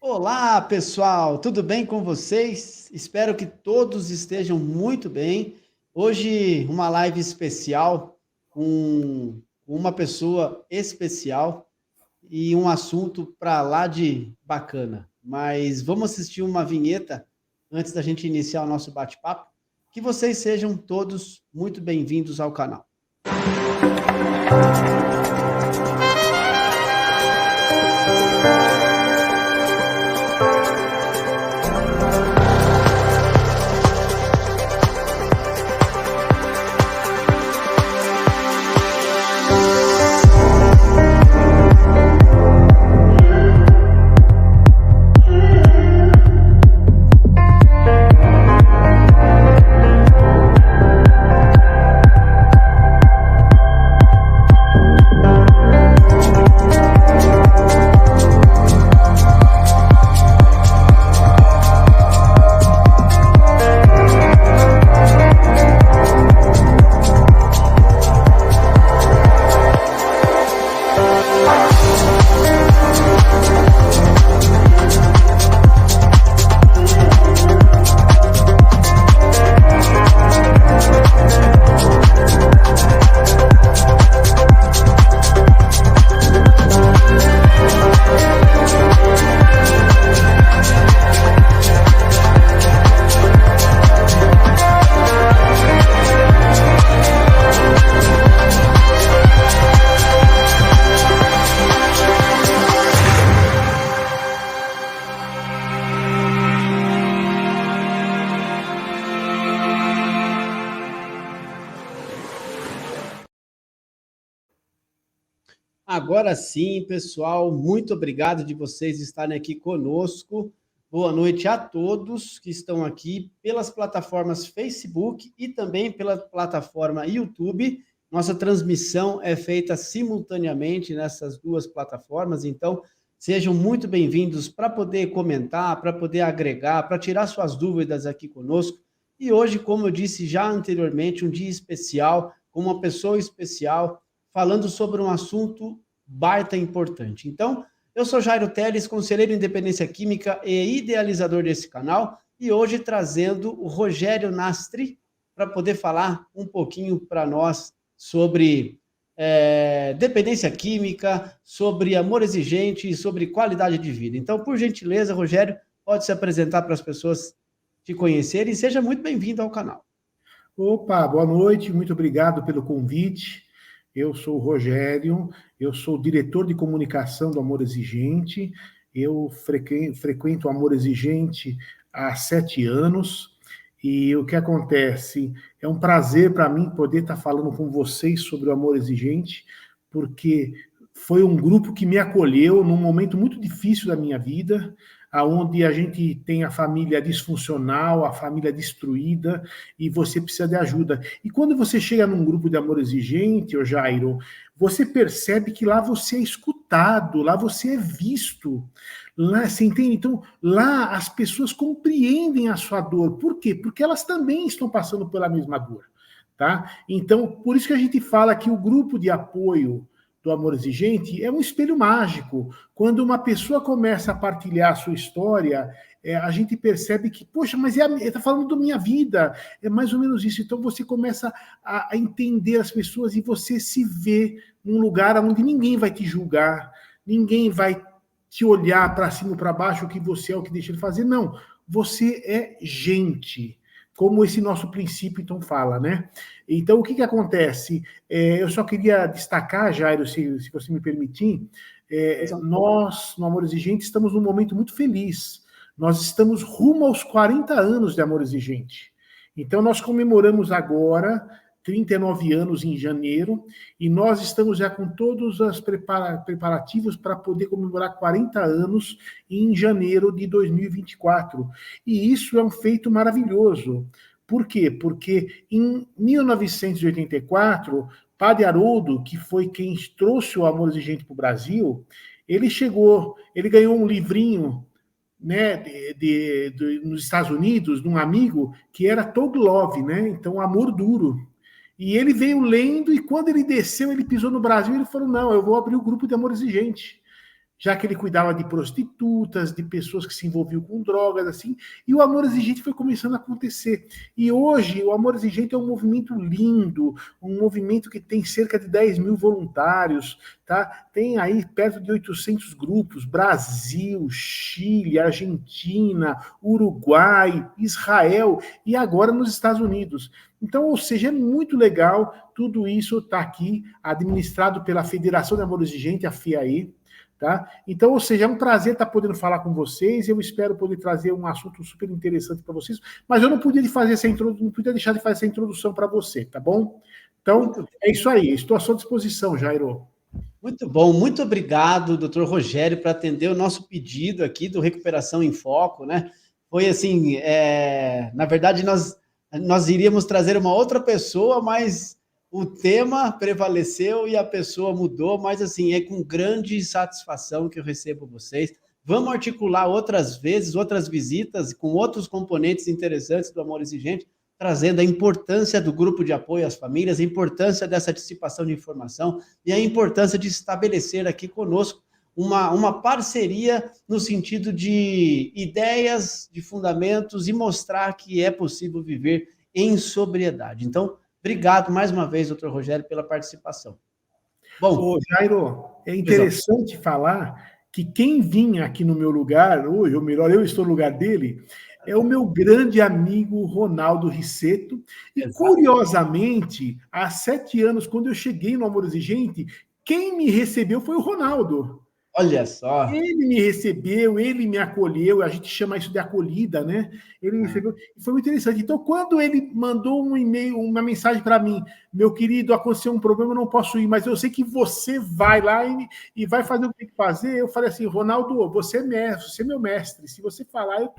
Olá, pessoal, tudo bem com vocês? Espero que todos estejam muito bem. Hoje, uma live especial com uma pessoa especial e um assunto para lá de bacana. Mas vamos assistir uma vinheta antes da gente iniciar o nosso bate-papo. Que vocês sejam todos muito bem-vindos ao canal. Agora sim, pessoal, muito obrigado de vocês estarem aqui conosco. Boa noite a todos que estão aqui pelas plataformas Facebook e também pela plataforma YouTube. Nossa transmissão é feita simultaneamente nessas duas plataformas, então sejam muito bem-vindos para poder comentar, para poder agregar, para tirar suas dúvidas aqui conosco. E hoje, como eu disse já anteriormente, um dia especial, com uma pessoa especial, falando sobre um assunto baita importante. Então, eu sou Jairo Teles, conselheiro em Independência Química e idealizador desse canal, e hoje trazendo o Rogério Nastri para poder falar um pouquinho para nós sobre dependência química, sobre amor exigente e sobre qualidade de vida. Então, por gentileza, Rogério, pode se apresentar para as pessoas te conhecerem e seja muito bem-vindo ao canal. Opa, boa noite, muito obrigado pelo convite. Eu sou o Rogério, eu sou diretor de comunicação do Amor Exigente, eu frequento o Amor Exigente há 7 anos, e o que acontece? É um prazer para mim poder estar falando com vocês sobre o Amor Exigente, porque foi um grupo que me acolheu num momento muito difícil da minha vida, onde a gente tem a família disfuncional, a família destruída, e você precisa de ajuda. E quando você chega num grupo de amor exigente, ô Jairo, você percebe que lá você é escutado, lá você é visto. Lá, você entende? Então, lá as pessoas compreendem a sua dor. Por quê? Porque elas também estão passando pela mesma dor. Tá? Então, por isso que a gente fala que o grupo de apoio do Amor Exigente é um espelho mágico. Quando uma pessoa começa a partilhar a sua história, a gente percebe que, poxa, mas ele está falando da minha vida, é mais ou menos isso. Então você começa a entender as pessoas e você se vê num lugar onde ninguém vai te julgar, ninguém vai te olhar para cima ou para baixo, o que você é, o que deixa ele fazer. Não, você é gente, como esse nosso princípio, então, fala, né? Então, o que acontece? Eu só queria destacar, Jairo, se você me permitir, nós, no Amor Exigente, estamos num momento muito feliz. Nós estamos rumo aos 40 anos de Amor Exigente. Então, nós comemoramos agora 39 anos em janeiro, e nós estamos já com todos os preparativos para poder comemorar 40 anos em janeiro de 2024. E isso é um feito maravilhoso. Por quê? Porque em 1984, Padre Haroldo, que foi quem trouxe o Amor Exigente para o Brasil, ele ganhou um livrinho, né, nos Estados Unidos, de um amigo, que era Tog Love, né? Então, amor duro. E ele veio lendo, e quando ele desceu, ele pisou no Brasil, ele falou, não, eu vou abrir o grupo de Amor Exigente. já que ele cuidava de prostitutas, de pessoas que se envolviam com drogas, assim, e o Amor Exigente foi começando a acontecer. E hoje, o Amor Exigente é um movimento lindo, um movimento que tem cerca de 10 mil voluntários, tá? Tem aí perto de 800 grupos, Brasil, Chile, Argentina, Uruguai, Israel e agora nos Estados Unidos. Então, ou seja, é muito legal, tudo isso está aqui, administrado pela Federação de Amor Exigente, a FIAE, tá? Então, ou seja, é um prazer estar podendo falar com vocês, eu espero poder trazer um assunto super interessante para vocês, mas eu não podia não podia deixar de fazer essa introdução para você, tá bom? Então, é isso aí, estou à sua disposição, Jairo. Muito bom, muito obrigado, doutor Rogério, por atender o nosso pedido aqui do Recuperação em Foco, né? Foi assim, na verdade, nós iríamos trazer uma outra pessoa, mas o tema prevaleceu e a pessoa mudou, mas assim, é com grande satisfação que eu recebo vocês. Vamos articular outras vezes, outras visitas com outros componentes interessantes do Amor Exigente, trazendo a importância do grupo de apoio às famílias, a importância dessa dissipação de informação e a importância de estabelecer aqui conosco uma parceria no sentido de ideias, de fundamentos e mostrar que é possível viver em sobriedade. Então, obrigado mais uma vez, doutor Rogério, pela participação. Bom, Jairo, é interessante falar que quem vinha aqui no meu lugar, ou melhor, eu estou no lugar dele, é o meu grande amigo Ronaldo Rissetto. E, curiosamente, há 7 anos, quando eu cheguei no Amor Exigente, quem me recebeu foi o Ronaldo. Olha só. Ele me recebeu, ele me acolheu, a gente chama isso de acolhida, né? Ele me recebeu, e foi muito interessante. Então, quando ele mandou um e-mail, uma mensagem para mim, meu querido, aconteceu um problema, eu não posso ir, mas eu sei que você vai lá e vai fazer o que tem que fazer. Eu falei assim, Ronaldo, você é mestre, você é meu mestre, se você falar, eu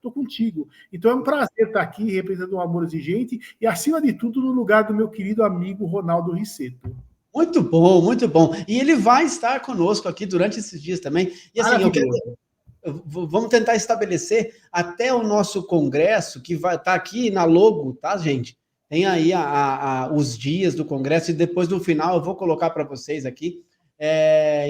tô contigo. Então, é um prazer estar aqui representando o Amor Exigente e, acima de tudo, no lugar do meu querido amigo Ronaldo Rissetto. Muito bom, muito bom. E ele vai estar conosco aqui durante esses dias também. E assim, vamos tentar estabelecer até o nosso congresso, que vai estar aqui na logo, tá, gente? Tem aí os dias do congresso, e depois no final eu vou colocar para vocês aqui.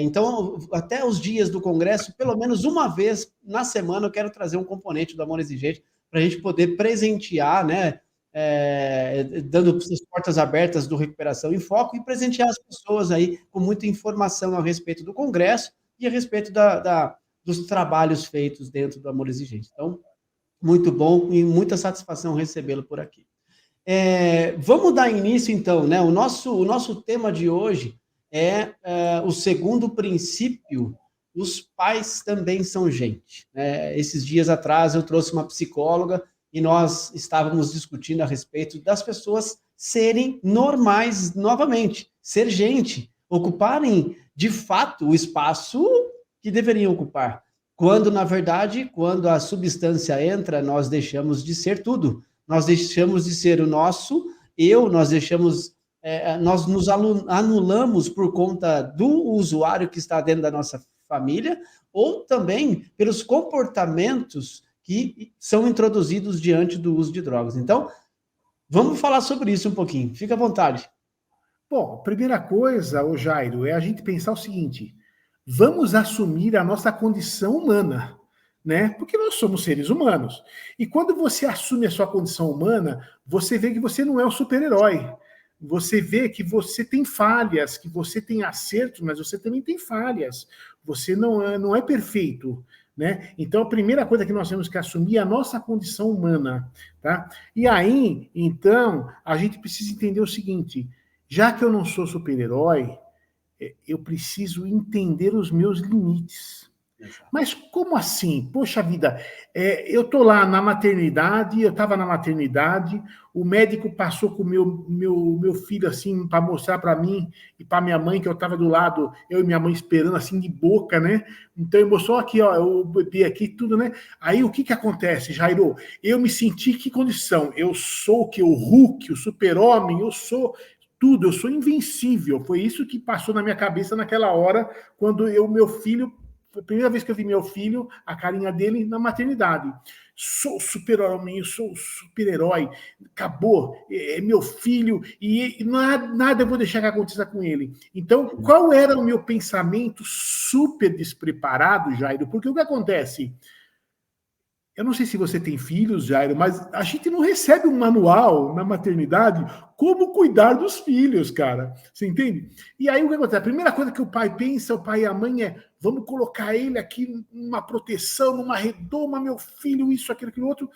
Então, até os dias do congresso, pelo menos uma vez na semana, eu quero trazer um componente do Amor Exigente para a gente poder presentear, né? Dando as portas abertas do Recuperação em Foco e presentear as pessoas aí com muita informação a respeito do congresso e a respeito dos trabalhos feitos dentro do Amor Exigente. Então, muito bom e muita satisfação recebê-lo por aqui. Vamos dar início, então, né? O nosso tema de hoje é o segundo princípio: os pais também são gente. Esses dias atrás eu trouxe uma psicóloga e nós estávamos discutindo a respeito das pessoas serem normais novamente, ser gente, ocuparem de fato o espaço que deveriam ocupar. Quando, na verdade, quando a substância entra, nós deixamos de ser tudo. Nós deixamos de ser o nosso eu, nós nos anulamos por conta do usuário que está dentro da nossa família, ou também pelos comportamentos que são introduzidos diante do uso de drogas. Então, vamos falar sobre isso um pouquinho. Fica à vontade. Bom, a primeira coisa, ô Jairo, é a gente pensar o seguinte: vamos assumir a nossa condição humana, né? Porque nós somos seres humanos. E quando você assume a sua condição humana, você vê que você não é um super-herói. Você vê que você tem falhas, que você tem acertos, mas você também tem falhas. Você não é perfeito. Né? Então, a primeira coisa que nós temos que assumir é a nossa condição humana. Tá? E aí, então, a gente precisa entender o seguinte: já que eu não sou super-herói, eu preciso entender os meus limites. Exato. Mas como assim? Poxa vida, eu estou lá na maternidade, eu estava na maternidade, o médico passou com o meu filho assim, para mostrar para mim e para minha mãe, que eu estava do lado, eu e minha mãe esperando assim de boca, né? Então ele mostrou aqui, ó, o bebê aqui, tudo, né? Aí o que acontece, Jairo? Eu me senti que condição? Eu sou o que? O Hulk, o super-homem, eu sou tudo, eu sou invencível. Foi isso que passou na minha cabeça naquela hora, quando meu filho Foi a primeira vez que eu vi meu filho, a carinha dele na maternidade. Sou super-homem, eu sou super-herói, acabou, é meu filho, e nada eu vou deixar que aconteça com ele. Então, qual era o meu pensamento super despreparado, Jairo? Porque o que acontece? Eu não sei se você tem filhos, Jairo, mas a gente não recebe um manual na maternidade como cuidar dos filhos, cara. Você entende? E aí o que acontece? A primeira coisa que o pai pensa, o pai e a mãe é: vamos colocar ele aqui numa proteção, numa redoma, meu filho, isso, aquilo outro.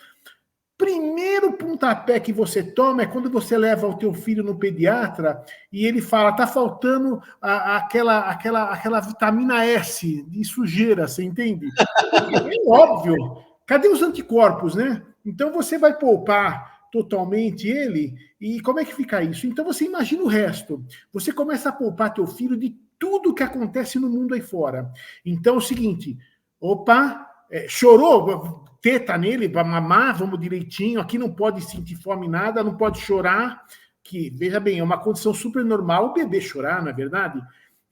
Primeiro pontapé que você toma é quando você leva o teu filho no pediatra e ele fala: tá faltando aquela vitamina S de sujeira, você entende? É óbvio. Cadê os anticorpos, né? Então você vai poupar totalmente ele, e como é que fica isso? Então você imagina o resto. Você começa a poupar teu filho de tudo que acontece no mundo aí fora. Então é o seguinte: opa, chorou, teta nele, vai mamar, vamos direitinho, aqui não pode sentir fome nada, não pode chorar, que, veja bem, é uma condição super normal o bebê chorar, não é verdade?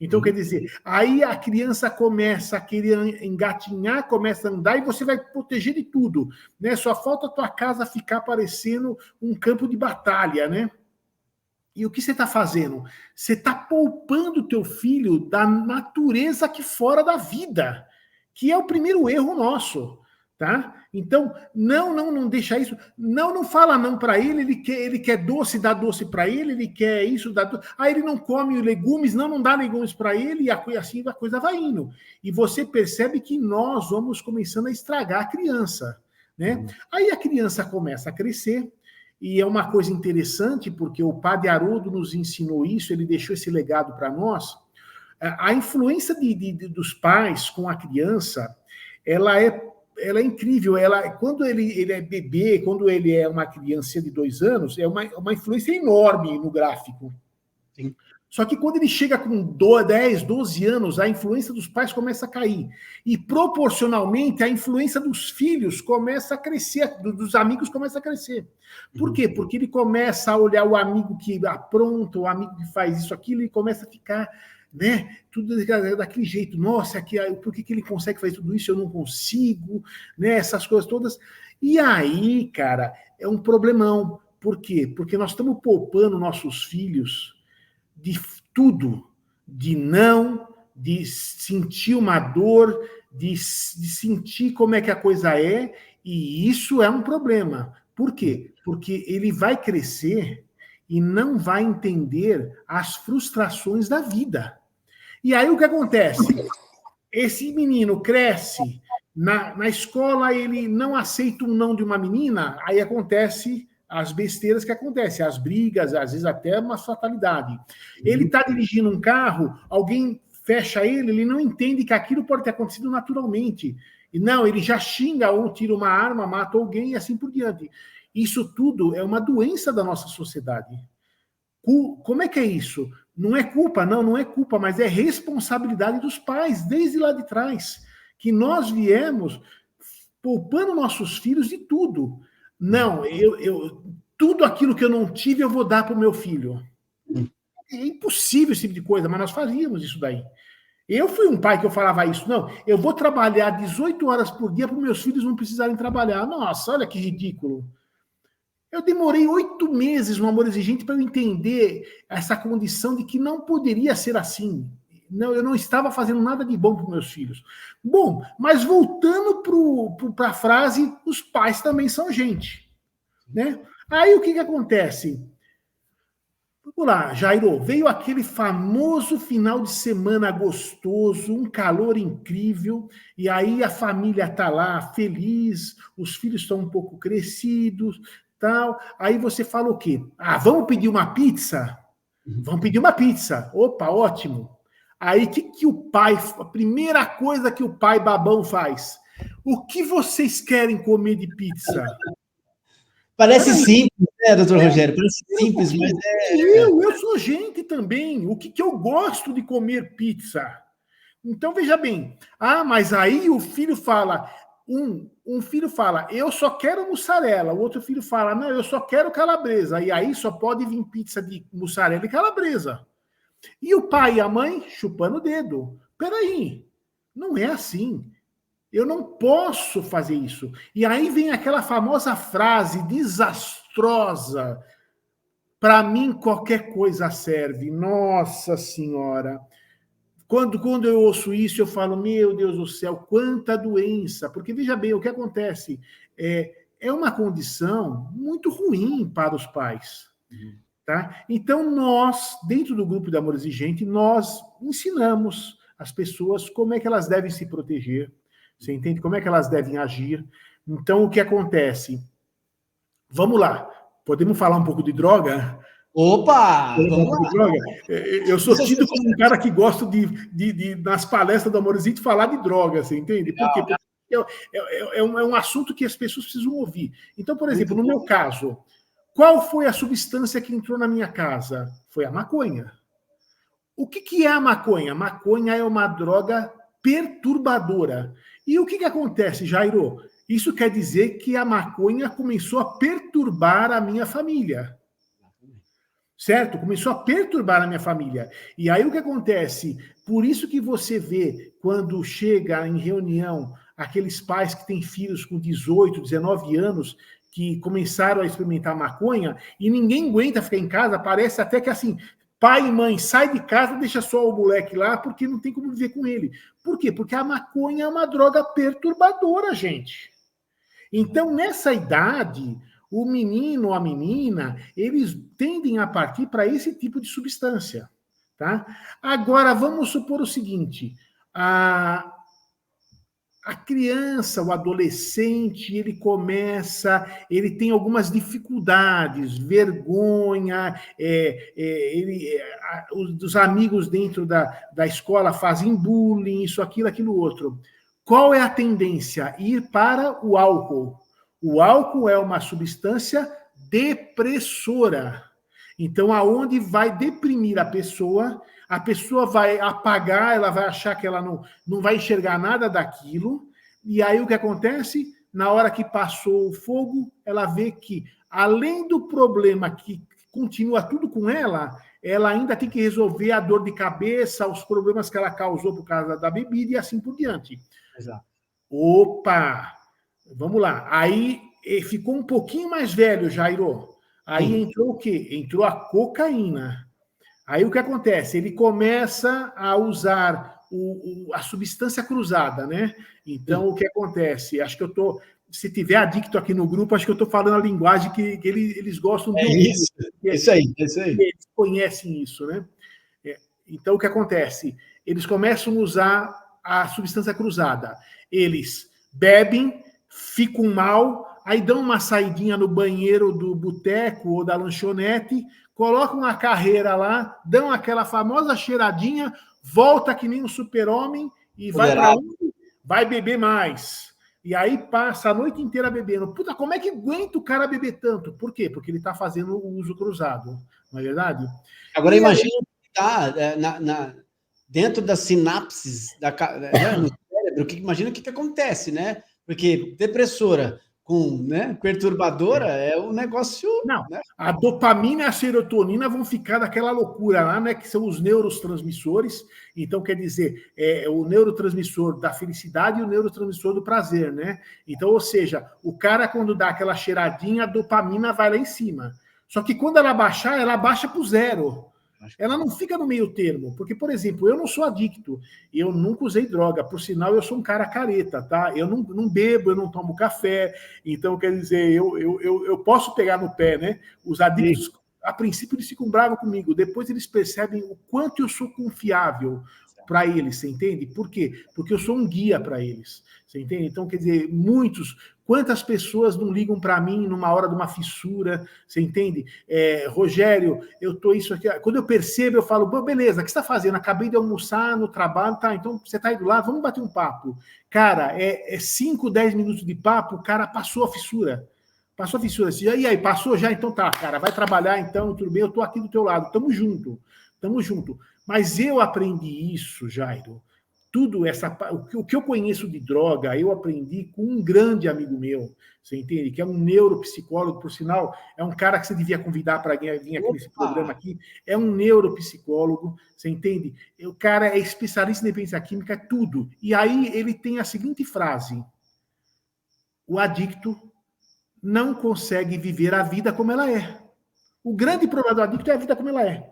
Então, quer dizer, aí a criança começa a querer engatinhar, começa a andar e você vai proteger de tudo, né? Só falta a tua casa ficar parecendo um campo de batalha, né? E o que você está fazendo? Você está poupando o teu filho da natureza aqui fora da vida, que é o primeiro erro nosso, tá? Então, não deixa isso. Não fala não para ele. Ele quer doce, dá doce para ele quer isso, dá doce. Aí ele não come legumes, não dá legumes para ele, e assim a coisa vai indo. E você percebe que nós vamos começando a estragar a criança, né? Aí a criança começa a crescer. E é uma coisa interessante, porque o padre Haroldo nos ensinou isso, ele deixou esse legado para nós. A influência dos pais com a criança, ela é incrível. Quando ele é bebê, quando ele é uma criança de 2 anos, é uma influência enorme no gráfico. Sim. Só que quando ele chega com 10, 12 anos, a influência dos pais começa a cair. E, proporcionalmente, a influência dos filhos começa a crescer, dos amigos começa a crescer. Por quê? Porque ele começa a olhar o amigo que apronta, o amigo que faz isso, aquilo, e começa a ficar, né, tudo daquele jeito. Nossa, por que ele consegue fazer tudo isso? Eu não consigo, né, essas coisas todas. E aí, cara, é um problemão. Por quê? Porque nós estamos poupando nossos filhos de tudo, de sentir uma dor, de sentir como é que a coisa é, e isso é um problema. Por quê? Porque ele vai crescer e não vai entender as frustrações da vida. E aí o que acontece? Esse menino cresce, na escola ele não aceita um não de uma menina, aí acontece as besteiras que acontecem, as brigas, às vezes até uma fatalidade. Ele está dirigindo um carro, alguém fecha ele não entende que aquilo pode ter acontecido naturalmente. E não, ele já xinga ou tira uma arma, mata alguém e assim por diante. Isso tudo é uma doença da nossa sociedade. Como é que é isso? Não é culpa, não é culpa, mas é responsabilidade dos pais, desde lá de trás, que nós viemos poupando nossos filhos de tudo. Não, tudo aquilo que eu não tive, eu vou dar para o meu filho. É impossível esse tipo de coisa, mas nós fazíamos isso daí. Eu fui um pai que eu falava isso. Não, eu vou trabalhar 18 horas por dia para os meus filhos não precisarem trabalhar. Nossa, olha que ridículo. Eu demorei 8 meses no Amor Exigente para eu entender essa condição de que não poderia ser assim. Não, eu não estava fazendo nada de bom para os meus filhos. Bom, mas voltando para a frase, os pais também são gente. Né? Aí o que acontece? Vamos lá, Jairo, veio aquele famoso final de semana gostoso, um calor incrível, e aí a família está lá feliz, os filhos estão um pouco crescidos, tal. Aí você fala o quê? Vamos pedir uma pizza? Vamos pedir uma pizza. Opa, ótimo. Aí o que o pai, a primeira coisa que o pai babão faz? O que vocês querem comer de pizza? Parece simples, né, doutor Rogério? Parece simples, mas eu sou gente também. O que eu gosto de comer pizza? Então, veja bem. Mas aí o filho fala, um filho fala, eu só quero mussarela. O outro filho fala, não, eu só quero calabresa. E aí só pode vir pizza de mussarela e calabresa. E o pai e a mãe chupando o dedo. Peraí, Não é assim. Eu não posso fazer isso. E aí vem aquela famosa frase desastrosa: para mim qualquer coisa serve. Nossa Senhora! Quando eu ouço isso, eu falo, meu Deus do céu, quanta doença. Porque, veja bem, o que acontece é uma condição muito ruim para os pais. Tá? Então, nós, dentro do grupo de Amor Exigente, nós ensinamos as pessoas como é que elas devem se proteger, você entende? Como é que elas devem agir. Então, o que acontece? Vamos lá, podemos falar um pouco de droga? Opa! Vamos lá! Eu sou tido como um cara que gosta nas palestras do Amor Exigente, falar de droga, você entende? Por quê? Porque é um assunto que as pessoas precisam ouvir. Então, por exemplo, no meu caso, qual foi a substância que entrou na minha casa? Foi a maconha. O que é a maconha? A maconha é uma droga perturbadora. E o que acontece, Jairo? Isso quer dizer que a maconha começou a perturbar a minha família. Certo? Começou a perturbar a minha família. E aí o que acontece? Por isso que você vê, quando chega em reunião, aqueles pais que têm filhos com 18, 19 anos, que começaram a experimentar maconha, e ninguém aguenta ficar em casa, parece até que assim, pai e mãe, sai de casa, deixa só o moleque lá, porque não tem como viver com ele. Por quê? Porque a maconha é uma droga perturbadora, gente. Então, nessa idade, o menino ou a menina, eles tendem a partir para esse tipo de substância. Tá? Agora, vamos supor o seguinte, a criança, o adolescente, ele tem algumas dificuldades, vergonha, os amigos dentro da escola fazem bullying, isso, aquilo, outro. Qual é a tendência? Ir para o álcool. O álcool é uma substância depressora. Então, aonde vai deprimir a pessoa vai apagar, ela vai achar que ela não vai enxergar nada daquilo, e aí o que acontece? Na hora que passou o fogo, ela vê que, além do problema que continua tudo com ela ainda tem que resolver a dor de cabeça, os problemas que ela causou por causa da bebida e assim por diante. Exato. Opa! Vamos lá. Aí ficou um pouquinho mais velho, Jairo. Aí entrou o quê? Entrou a cocaína. Aí o que acontece? Ele começa a usar a substância cruzada, né? Então, o que acontece? Acho que se tiver adicto aqui no grupo, acho que eu estou falando a linguagem que eles gostam de ouvir. Isso aí. Eles conhecem isso, né? Então, o que acontece? Eles começam a usar a substância cruzada. Eles bebem, ficam mal, aí dão uma saidinha no banheiro do boteco ou da lanchonete, colocam a carreira lá, dão aquela famosa cheiradinha, volta que nem um super-homem e vai para onde? Vai beber mais. E aí passa a noite inteira bebendo. Puta, como é que aguenta o cara beber tanto? Por quê? Porque ele está fazendo o uso cruzado, não é verdade? Agora, imagina que tá dentro das sinapses no cérebro, imagina o que acontece, né? Porque depressora com perturbadora é um negócio... Não, né? A dopamina e a serotonina vão ficar daquela loucura lá, né? Que são os neurotransmissores. Então, quer dizer, o neurotransmissor da felicidade e o neurotransmissor do prazer, né? Então, ou seja, o cara, quando dá aquela cheiradinha, a dopamina vai lá em cima. Só que quando ela baixa para o zero. Ela não fica no meio termo, porque, por exemplo, eu não sou adicto, eu nunca usei droga, por sinal, eu sou um cara careta, tá? Eu não bebo, eu não tomo café, então, quer dizer, eu posso pegar no pé, né? Os adictos, a princípio, eles ficam bravos comigo, depois eles percebem o quanto eu sou confiável para eles, você entende? Por quê? Porque eu sou um guia para eles, você entende? Então, quer dizer, quantas pessoas não ligam para mim numa hora de uma fissura, você entende? Rogério, eu tô isso aqui. Quando eu percebo, eu falo, beleza, o que você está fazendo? Acabei de almoçar no trabalho, tá, então você está aí do lado, vamos bater um papo. Cara, 5, 10 minutos de papo, o cara passou a fissura. Passou a fissura. E aí, passou já? Então tá, cara, vai trabalhar então, tudo bem, eu tô aqui do teu lado, tamo junto. Mas eu aprendi isso, Jairo, tudo o que eu conheço de droga, eu aprendi com um grande amigo meu, você entende? Que é um neuropsicólogo, por sinal, é um cara que você devia convidar para vir aqui nesse programa aqui, é um neuropsicólogo, você entende? O cara é especialista em dependência química, tudo. E aí ele tem a seguinte frase: o adicto não consegue viver a vida como ela é. O grande problema do adicto é a vida como ela é.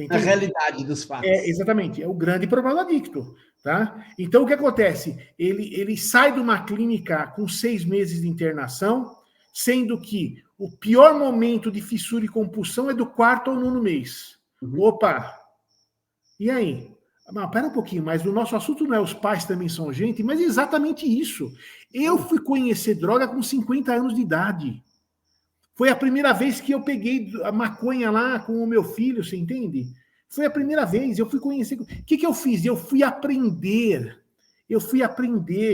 A realidade dos fatos. Exatamente, é o grande problema do adicto. Tá? Então, o que acontece? Ele sai de uma clínica com 6 meses de internação, sendo que o pior momento de fissura e compulsão é do 4º ao 9º mês. Opa! E aí? Não, pera um pouquinho, mas o nosso assunto não é os pais também são gente, mas é exatamente isso. Eu fui conhecer droga com 50 anos de idade. Foi a primeira vez que eu peguei a maconha lá com o meu filho, você entende? Foi a primeira vez, eu fui conhecer. O que eu fiz? Eu fui aprender.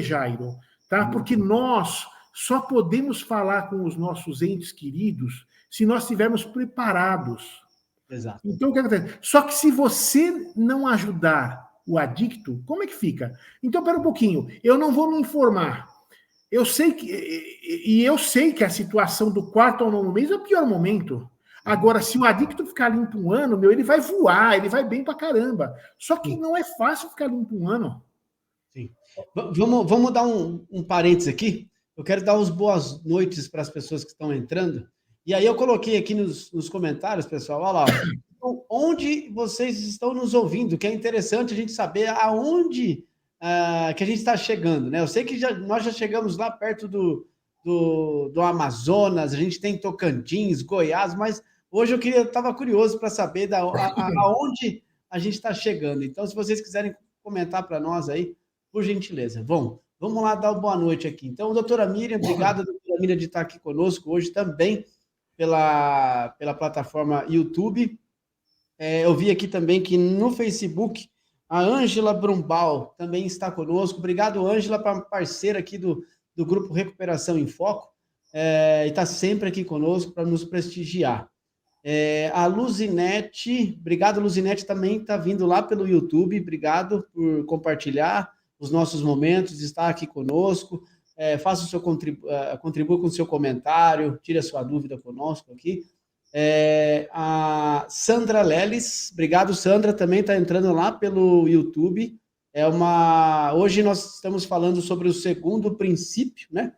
Jairo, tá? Porque nós só podemos falar com os nossos entes queridos se nós estivermos preparados. Exato. Então, o que acontece? Só que se você não ajudar o adicto, como é que fica? Então, pera um pouquinho, eu não vou me informar. Eu sei que a situação do 4º ao 9º mês é o pior momento. Agora, se o adicto ficar limpo um ano, ele vai voar, ele vai bem pra caramba. Só que não é fácil ficar limpo um ano. Sim. Vamos dar um parênteses aqui. Eu quero dar as boas noites para as pessoas que estão entrando. E aí eu coloquei aqui nos comentários, pessoal, olha lá, onde vocês estão nos ouvindo, que é interessante a gente saber aonde que a gente está chegando, né? Eu sei que nós já chegamos lá perto do Amazonas, a gente tem Tocantins, Goiás, mas hoje eu estava curioso para saber aonde a gente está chegando. Então, se vocês quiserem comentar para nós aí, por gentileza. Bom, vamos lá dar uma boa noite aqui. Então, doutora Miriam, obrigado, doutora Miriam, de estar aqui conosco hoje também pela plataforma YouTube. Eu vi aqui também que no Facebook a Ângela Brumbal também está conosco. Obrigado, Ângela, parceira aqui do Grupo Recuperação em Foco, e está sempre aqui conosco para nos prestigiar. A Luzinete, obrigado, Luzinete, também está vindo lá pelo YouTube. Obrigado por compartilhar os nossos momentos, estar aqui conosco. Faça o seu contribua com o seu comentário, tire a sua dúvida conosco aqui. A Sandra Leles, obrigado, Sandra, também está entrando lá pelo YouTube. Hoje nós estamos falando sobre o segundo princípio, né,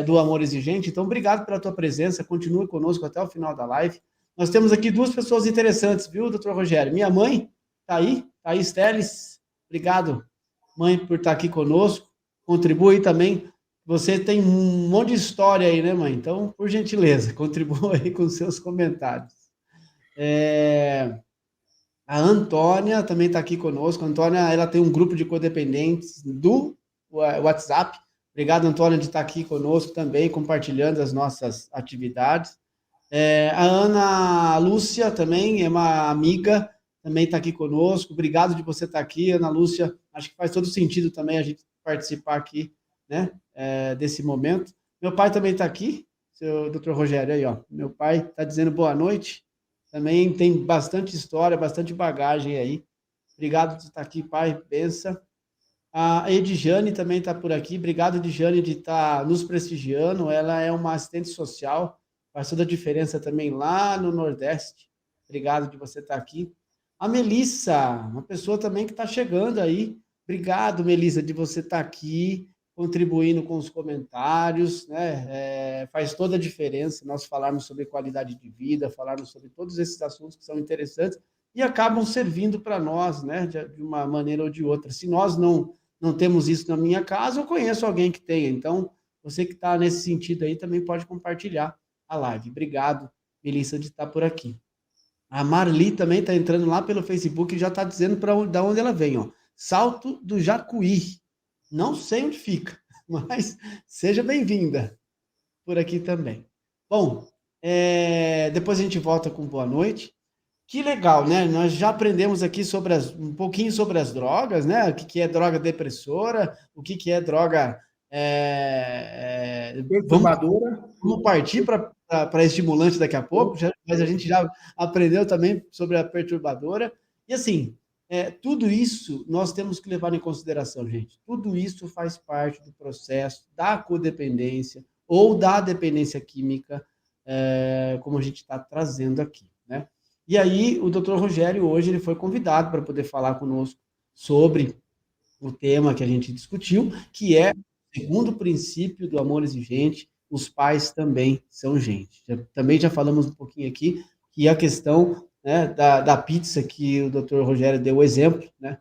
do amor exigente. Então, obrigado pela tua presença, continue conosco até o final da live. Nós temos aqui 2 pessoas interessantes, viu, doutor Rogério? Minha mãe está aí, Thaís Teles, obrigado, mãe, por estar aqui conosco. Contribui também. Você tem um monte de história aí, né, mãe? Então, por gentileza, contribua aí com seus comentários. A Antônia também está aqui conosco. A Antônia, ela tem um grupo de codependentes do WhatsApp. Obrigado, Antônia, de estar aqui conosco também, compartilhando as nossas atividades. A Ana Lúcia também é uma amiga, também está aqui conosco. Obrigado de você estar aqui, Ana Lúcia. Acho que faz todo sentido também a gente participar aqui, né, desse momento. Meu pai também está aqui, seu doutor Rogério, aí, ó. Meu pai está dizendo boa noite. Também tem bastante história, bastante bagagem aí. Obrigado por estar aqui, pai. Benção. A Edjane também está por aqui. Obrigado, Edjane, de estar nos prestigiando. Ela é uma assistente social, faz toda a diferença também lá no Nordeste. Obrigado de você estar aqui. A Melissa, uma pessoa também que está chegando aí. Obrigado, Melissa, de você estar aqui, contribuindo com os comentários, né? Faz toda a diferença nós falarmos sobre qualidade de vida, falarmos sobre todos esses assuntos que são interessantes e acabam servindo para nós, né, de uma maneira ou de outra. Se nós não temos isso na minha casa, eu conheço alguém que tenha. Então, você que está nesse sentido aí também pode compartilhar a live. Obrigado, Melissa, de estar por aqui. A Marli também está entrando lá pelo Facebook e já está dizendo de onde ela vem, ó. Salto do Jacuí. Não sei onde fica, mas seja bem-vinda por aqui também. Bom, depois a gente volta com boa noite. Que legal, né? Nós já aprendemos aqui um pouquinho sobre as drogas, né? O que é droga depressora, o que é droga perturbadora. Vamos partir para estimulante daqui a pouco, mas a gente já aprendeu também sobre a perturbadora. E assim, tudo isso nós temos que levar em consideração, gente. Tudo isso faz parte do processo da codependência ou da dependência química, como a gente está trazendo aqui, né? E aí, o Dr. Rogério, hoje, ele foi convidado para poder falar conosco sobre o tema que a gente discutiu, que é o segundo princípio do amor exigente: os pais também são gente. Também já falamos um pouquinho aqui que a questão, né, da pizza, que o Dr. Rogério deu o exemplo, né?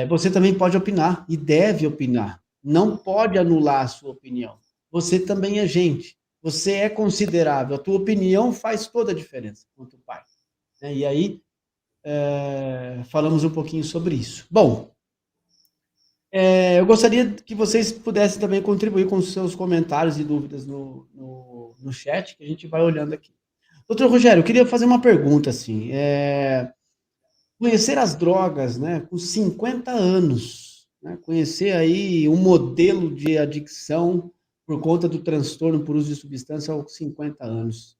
Você também pode opinar e deve opinar. Não pode anular a sua opinião. Você também é gente. Você é considerável. A tua opinião faz toda a diferença quanto pai, né? E aí, falamos um pouquinho sobre isso. Bom, eu gostaria que vocês pudessem também contribuir com os seus comentários e dúvidas no chat, que a gente vai olhando aqui. Doutor Rogério, eu queria fazer uma pergunta, assim. Conhecer as drogas, né, com 50 anos, né, conhecer aí um modelo de adicção por conta do transtorno por uso de substância aos 50 anos.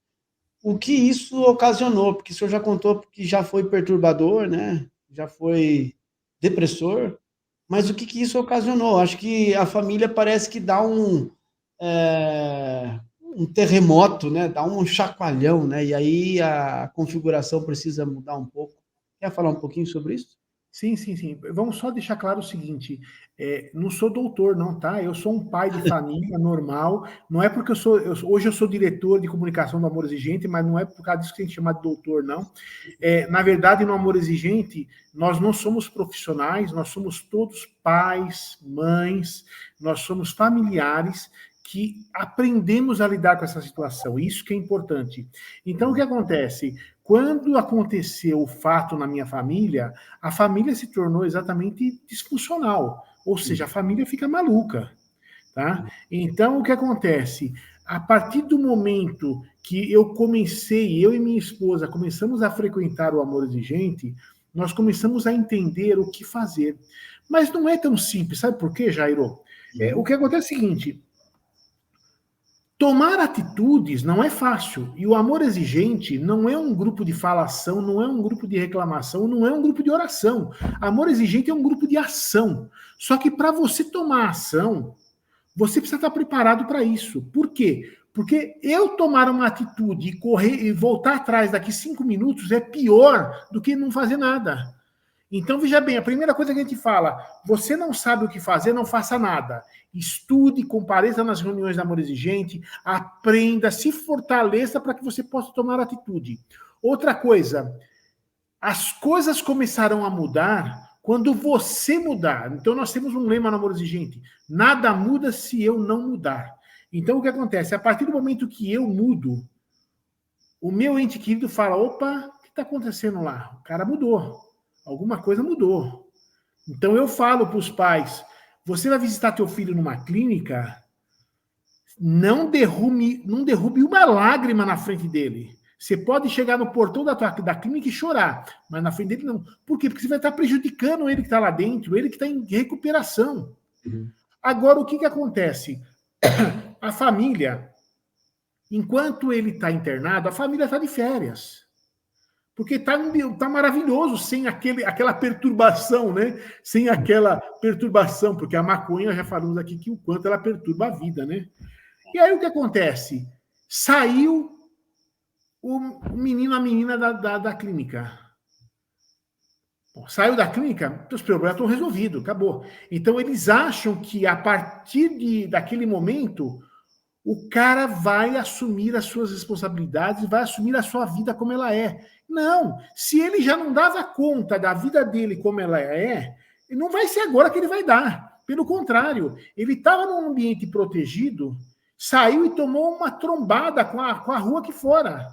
O que isso ocasionou? Porque o senhor já contou que já foi perturbador, né? Já foi depressor, mas o que isso ocasionou? Acho que a família parece que dá um terremoto, né? Dá um chacoalhão, né? E aí a configuração precisa mudar um pouco. Quer falar um pouquinho sobre isso? Sim, sim, sim. Vamos só deixar claro o seguinte: não sou doutor, não, tá? Eu sou um pai de família normal. Não é porque hoje eu sou diretor de comunicação do Amor Exigente, mas não é por causa disso que a gente chama de doutor, não. Na verdade, no Amor Exigente, nós não somos profissionais, nós somos todos pais, mães, nós somos familiares que aprendemos a lidar com essa situação. Isso que é importante. Então, o que acontece? Quando aconteceu o fato na minha família, a família se tornou exatamente disfuncional. Ou seja, a família fica maluca. Tá? Então, o que acontece? A partir do momento que eu e minha esposa começamos a frequentar o Amor Exigente, nós começamos a entender o que fazer. Mas não é tão simples. Sabe por quê, Jairo? O que acontece é o seguinte: tomar atitudes não é fácil. E o Amor Exigente não é um grupo de falação, não é um grupo de reclamação, não é um grupo de oração. Amor Exigente é um grupo de ação. Só que para você tomar ação, você precisa estar preparado para isso. Por quê? Porque eu tomar uma atitude e correr e voltar atrás daqui 5 minutos é pior do que não fazer nada. Então, veja bem, a primeira coisa que a gente fala: você não sabe o que fazer, não faça nada. Estude, compareça nas reuniões de Amor Exigente, aprenda, se fortaleça para que você possa tomar atitude. Outra coisa, as coisas começarão a mudar quando você mudar. Então, nós temos um lema no Amor Exigente: nada muda se eu não mudar. Então, o que acontece? A partir do momento que eu mudo, o meu ente querido fala: opa, o que está acontecendo lá? O cara mudou. Alguma coisa mudou. Então eu falo para os pais: você vai visitar teu filho numa clínica, não derrube uma lágrima na frente dele. Você pode chegar no portão da clínica e chorar, mas na frente dele não. Por quê? Porque você vai estar prejudicando ele que está lá dentro, ele que está em recuperação. Uhum. Agora, o que acontece? A família, enquanto ele está internado, a família está de férias. Porque tá maravilhoso sem aquela perturbação, né? Sem aquela perturbação, porque a maconha, já falamos aqui que o quanto ela perturba a vida, né? E aí o que acontece? Saiu o menino, a menina da clínica. Bom, saiu da clínica, os problemas estão resolvidos, acabou. Então eles acham que a partir daquele momento o cara vai assumir as suas responsabilidades, vai assumir a sua vida como ela é. Não, se ele já não dava conta da vida dele como ela é, não vai ser agora que ele vai dar. Pelo contrário, ele estava num ambiente protegido, saiu e tomou uma trombada com a rua aqui fora.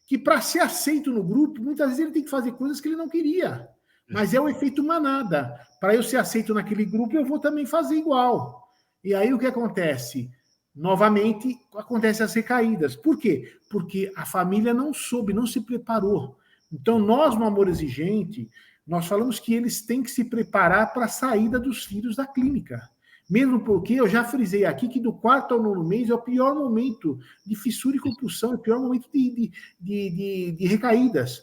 Que para ser aceito no grupo, muitas vezes ele tem que fazer coisas que ele não queria. Mas é o efeito manada. Para eu ser aceito naquele grupo, eu vou também fazer igual. E aí o que acontece? Novamente, acontecem as recaídas. Por quê? Porque a família não soube, não se preparou. Então, nós, no Amor Exigente, nós falamos que eles têm que se preparar para a saída dos filhos da clínica. Mesmo porque eu já frisei aqui que do 4º ao 9º mês é o pior momento de fissura e compulsão, é o pior momento de recaídas.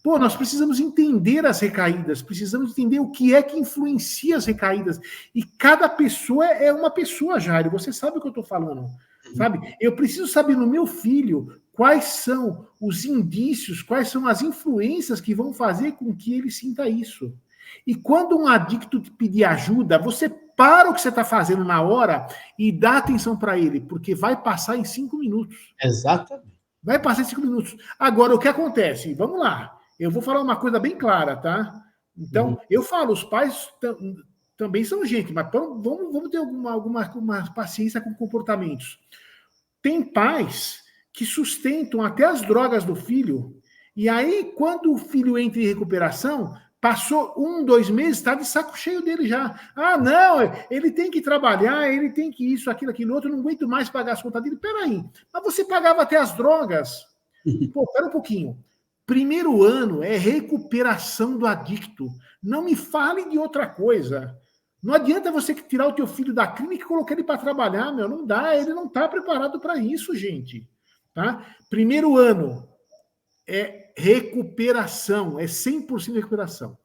Pô, nós precisamos entender as recaídas, precisamos entender o que é que influencia as recaídas. E cada pessoa é uma pessoa, Jairo, você sabe o que eu estou falando, sabe? Eu preciso saber no meu filho quais são os indícios, quais são as influências que vão fazer com que ele sinta isso. E quando um adicto te pedir ajuda, você para o que você está fazendo na hora e dá atenção para ele, porque vai passar em 5 minutos. Exatamente. Vai passar em 5 minutos. Agora, o que acontece? Vamos lá. Eu vou falar uma coisa bem clara, tá? Então, eu falo, os pais também são gente, mas vamos ter alguma paciência com comportamentos. Tem pais que sustentam até as drogas do filho, e aí, quando o filho entra em recuperação, passou 1, 2 meses, está de saco cheio dele já. Ah, não, ele tem que trabalhar, ele tem que isso, aquilo outro, não aguento mais pagar as contas dele. Peraí, mas você pagava até as drogas? Pô, pera um pouquinho. Primeiro ano é recuperação do adicto. Não me fale de outra coisa. Não adianta você tirar o teu filho da clínica e colocar ele para trabalhar, meu. Não dá, ele não está preparado para isso, gente. Tá? Primeiro ano é recuperação, é 100% recuperação.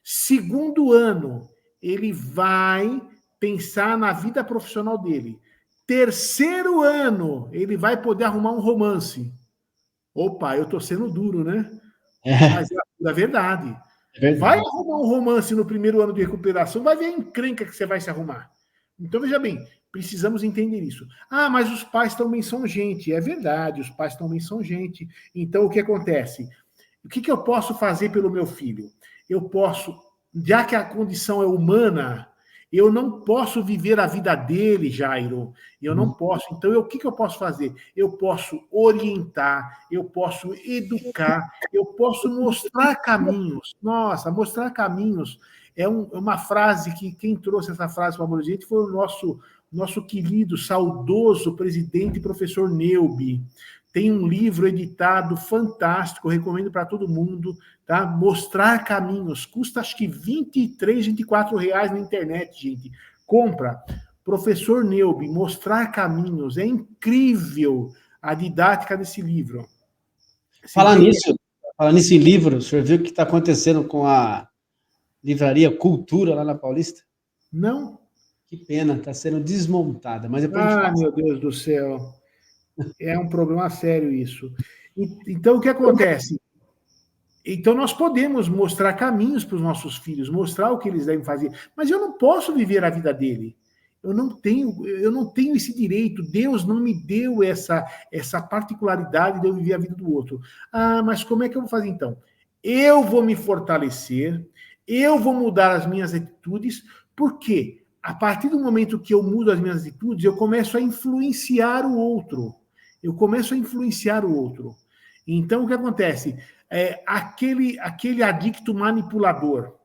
Segundo ano, ele vai pensar na vida profissional dele. Terceiro ano, ele vai poder arrumar um romance. Opa, eu tô sendo duro, né? Mas é a verdade. Vai arrumar um romance no primeiro ano de recuperação, vai ver a encrenca que você vai se arrumar. Então, veja bem, precisamos entender isso. Ah, mas os pais também são gente. É verdade, os pais também são gente. Então, o que acontece? O que eu posso fazer pelo meu filho? Eu posso, já que a condição é humana, eu não posso viver a vida dele, Jairo. Eu não posso. Então, o que eu posso fazer? Eu posso orientar, eu posso educar, eu posso mostrar caminhos. Nossa, mostrar caminhos é uma frase que quem trouxe essa frase para a gente foi o nosso querido, saudoso presidente, professor Neubi. Tem um livro editado fantástico, recomendo para todo mundo, tá? Mostrar caminhos. Custa acho que R$23, R$24 na internet, gente. Compra. Professor Neubi, Mostrar Caminhos. É incrível a didática desse livro. Falar nisso em livro, o senhor viu o que está acontecendo com a livraria Cultura lá na Paulista? Não? Que pena, está sendo desmontada. Mas depois meu Deus do céu. É um problema sério isso. Então, o que acontece? Então, nós podemos mostrar caminhos para os nossos filhos, mostrar o que eles devem fazer, mas eu não posso viver a vida dele. Eu não tenho esse direito. Deus não me deu essa particularidade de eu viver a vida do outro. Ah, mas como é que eu vou fazer então? Eu vou me fortalecer, eu vou mudar as minhas atitudes, porque a partir do momento que eu mudo as minhas atitudes, eu começo a influenciar o outro. Então, o que acontece? Aquele adicto manipulador.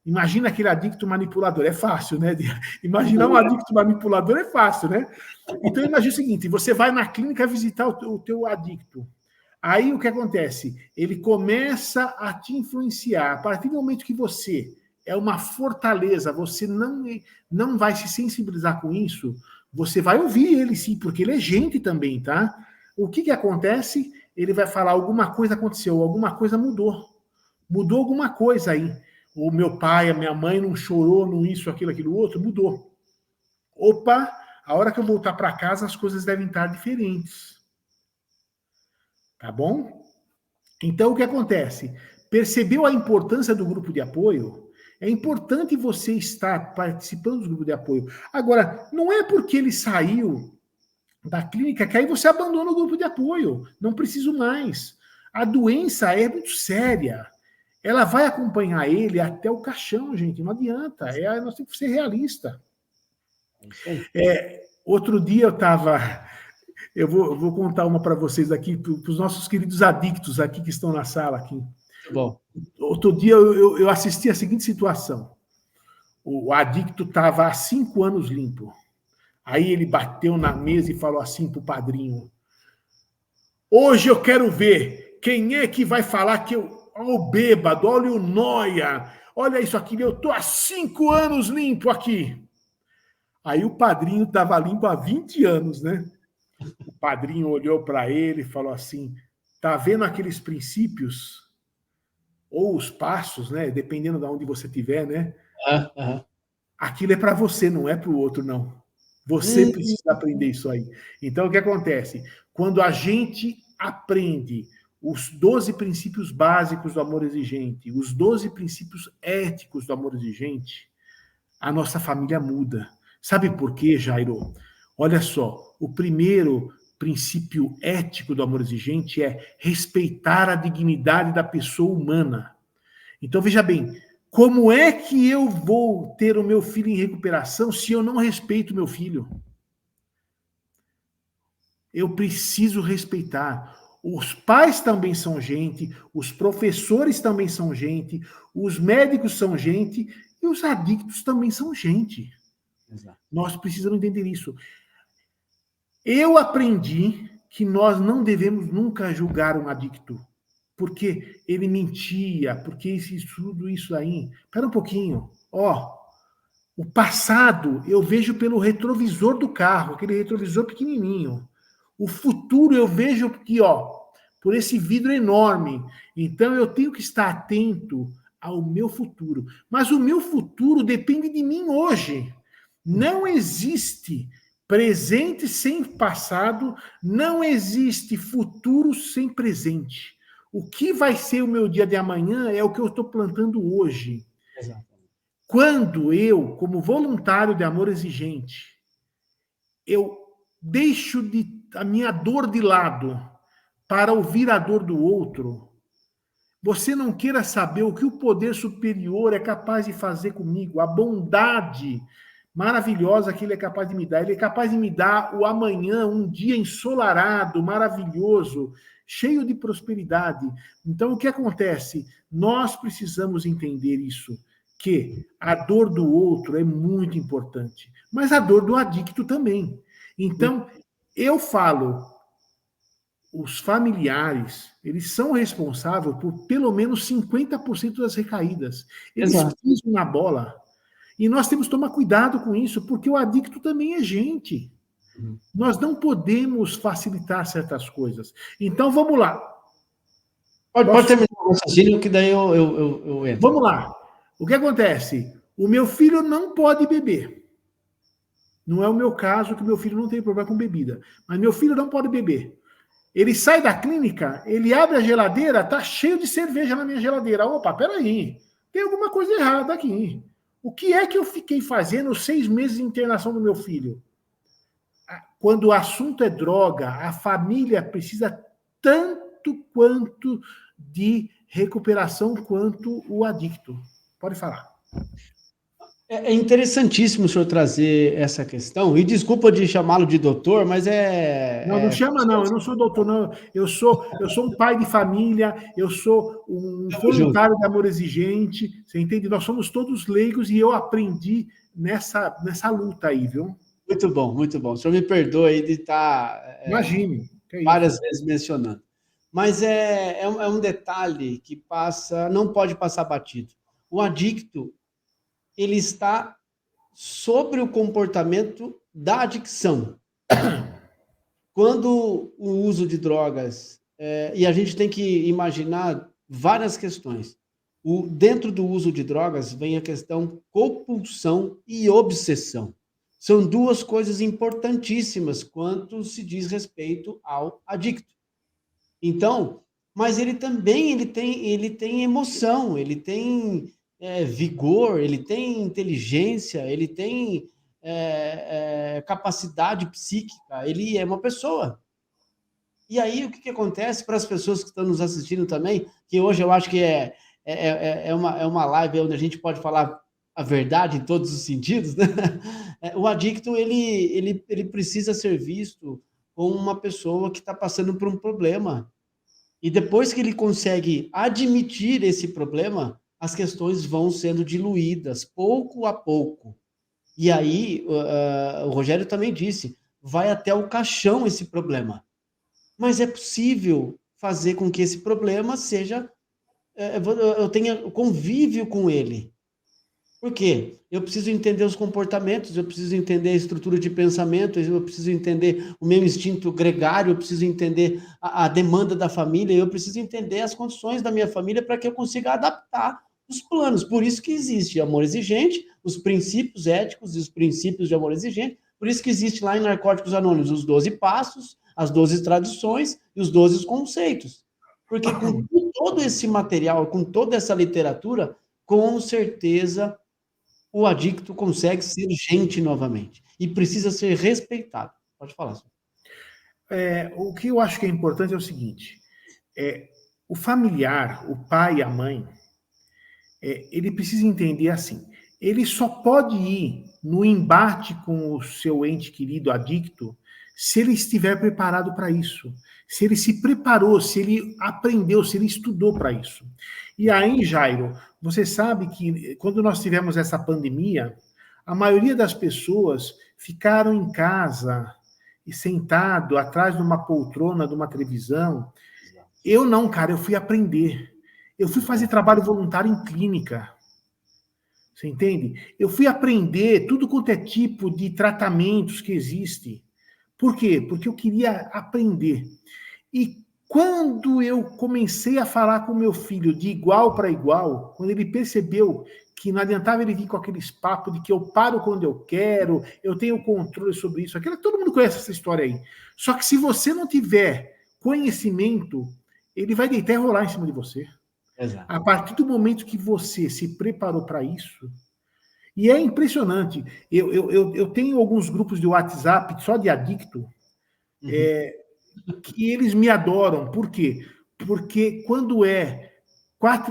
Imagina aquele adicto manipulador. É fácil, né? Imaginar um adicto manipulador é fácil, né? Então, imagina o seguinte, você vai na clínica visitar o teu adicto. Aí, o que acontece? Ele começa a te influenciar. A partir do momento que você é uma fortaleza, você não vai se sensibilizar com isso, você vai ouvir ele sim, porque ele é gente também, tá? O que acontece? Ele vai falar, alguma coisa aconteceu, alguma coisa mudou. Mudou alguma coisa aí. O meu pai, a minha mãe não chorou, não isso, aquilo outro, mudou. Opa, a hora que eu voltar para casa, as coisas devem estar diferentes. Tá bom? Então, o que acontece? Percebeu a importância do grupo de apoio? É importante você estar participando do grupo de apoio. Agora, não é porque ele saiu da clínica que aí você abandona o grupo de apoio. Não preciso mais. A doença é muito séria. Ela vai acompanhar ele até o caixão, gente. Não adianta. Nós temos que ser realistas. Outro dia eu estava... Eu vou contar uma para vocês aqui, para os nossos queridos adictos aqui que estão na sala aqui. Bom. Outro dia eu assisti a seguinte situação. O adicto estava há 5 anos limpo. Aí ele bateu na mesa e falou assim para o padrinho: hoje eu quero ver quem é que vai falar que eu... Olha o bêbado, olha o nóia, olha isso aqui, eu estou há 5 anos limpo aqui. Aí o padrinho estava limpo há 20 anos, né? O padrinho olhou para ele e falou assim: tá vendo aqueles princípios? ou os passos, né? Dependendo de onde você estiver, né? Aham. Aquilo é para você, não é para o outro, não. Você precisa aprender isso aí. Então, o que acontece? Quando a gente aprende os 12 princípios básicos do amor exigente, os 12 princípios éticos do amor exigente, a nossa família muda. Sabe por quê, Jairo? Olha só, o primeiro princípio ético do amor exigente é respeitar a dignidade da pessoa humana. Então, veja bem, como é que eu vou ter o meu filho em recuperação se eu não respeito o meu filho? Eu preciso respeitar. Os pais também são gente, os professores também são gente, os médicos são gente e os adictos também são gente. Exato. Nós precisamos entender isso. Eu aprendi que nós não devemos nunca julgar um adicto, porque ele mentia, porque isso aí. Espera um pouquinho. O passado eu vejo pelo retrovisor do carro, aquele retrovisor pequenininho. O futuro eu vejo aqui, por esse vidro enorme. Então eu tenho que estar atento ao meu futuro. Mas o meu futuro depende de mim hoje. Não existe presente sem passado, não existe futuro sem presente. O que vai ser o meu dia de amanhã é o que eu estou plantando hoje. Exato. Quando eu, como voluntário de amor exigente, eu deixo a minha dor de lado para ouvir a dor do outro, você não queira saber o que o poder superior é capaz de fazer comigo, a bondade maravilhosa que ele é capaz de me dar. Ele é capaz de me dar o amanhã, um dia ensolarado, maravilhoso, cheio de prosperidade. Então, o que acontece? Nós precisamos entender isso, que a dor do outro é muito importante, mas a dor do adicto também. Então, eu falo, os familiares, eles são responsáveis por pelo menos 50% das recaídas. Eles Exato. pisam na bola. E nós temos que tomar cuidado com isso, porque o adicto também é gente. Nós não podemos facilitar certas coisas. Então, vamos lá. Pode terminar o raciocínio, que daí eu entro. Vamos lá. O que acontece? O meu filho não pode beber. Não é o meu caso, que meu filho não tem problema com bebida. Mas meu filho não pode beber. Ele sai da clínica, ele abre a geladeira, tá cheio de cerveja na minha geladeira. Opa, peraí, tem alguma coisa errada aqui. O que é que eu fiquei fazendo 6 meses de internação do meu filho? Quando o assunto é droga, a família precisa tanto quanto de recuperação quanto o adicto. Pode falar. É interessantíssimo o senhor trazer essa questão, e desculpa de chamá-lo de doutor, mas Não chama não, eu não sou doutor não, eu sou um pai de família, eu sou um voluntário de amor exigente, você entende? Nós somos todos leigos e eu aprendi nessa luta aí, viu? Muito bom, muito bom. O senhor me perdoa aí de estar Imagine, que é várias isso. vezes mencionando. Mas é um detalhe que não pode passar batido. O adicto, ele está sobre o comportamento da adicção. Quando o uso de drogas, e a gente tem que imaginar várias questões. Dentro do uso de drogas vem a questão compulsão e obsessão. São duas coisas importantíssimas quando se diz respeito ao adicto. Então, mas ele também ele tem emoção, ele tem vigor, ele tem inteligência, ele tem capacidade psíquica, ele é uma pessoa. E aí, o que acontece para as pessoas que estão nos assistindo também, que hoje eu acho que é uma live onde a gente pode falar a verdade em todos os sentidos, né? O adicto, ele precisa ser visto como uma pessoa que está passando por um problema. E depois que ele consegue admitir esse problema, as questões vão sendo diluídas, pouco a pouco. E aí, o Rogério também disse, vai até o caixão esse problema. Mas é possível fazer com que esse problema seja... eu tenha convívio com ele. Por quê? Eu preciso entender os comportamentos, eu preciso entender a estrutura de pensamento, eu preciso entender o meu instinto gregário, eu preciso entender a demanda da família, eu preciso entender as condições da minha família para que eu consiga adaptar os planos. Por isso que existe amor exigente, os princípios éticos e os princípios de amor exigente, por isso que existe lá em Narcóticos Anônimos os 12 passos, as 12 tradições e os 12 conceitos. Porque com todo esse material, com toda essa literatura, com certeza o adicto consegue ser gente novamente e precisa ser respeitado. Pode falar, senhor. O que eu acho que é importante é o seguinte: o familiar, o pai e a mãe, ele precisa entender assim: ele só pode ir no embate com o seu ente querido adicto se ele estiver preparado para isso, se ele se preparou, se ele aprendeu, se ele estudou para isso. E aí, Jairo, você sabe que quando nós tivemos essa pandemia, a maioria das pessoas ficaram em casa e sentado atrás de uma poltrona, de uma televisão. Eu não, cara, eu fui aprender. Eu fui fazer trabalho voluntário em clínica. Você entende? Eu fui aprender tudo quanto é tipo de tratamentos que existe. Por quê? Porque eu queria aprender. E quando eu comecei a falar com meu filho de igual para igual, quando ele percebeu que não adiantava ele vir com aqueles papos de que eu paro quando eu quero, eu tenho controle sobre isso, aquilo, todo mundo conhece essa história aí. Só que se você não tiver conhecimento, ele vai deitar e rolar em cima de você. Exato. A partir do momento que você se preparou para isso, e é impressionante, eu tenho alguns grupos de WhatsApp só de adicto, que eles me adoram. Por quê? Porque quando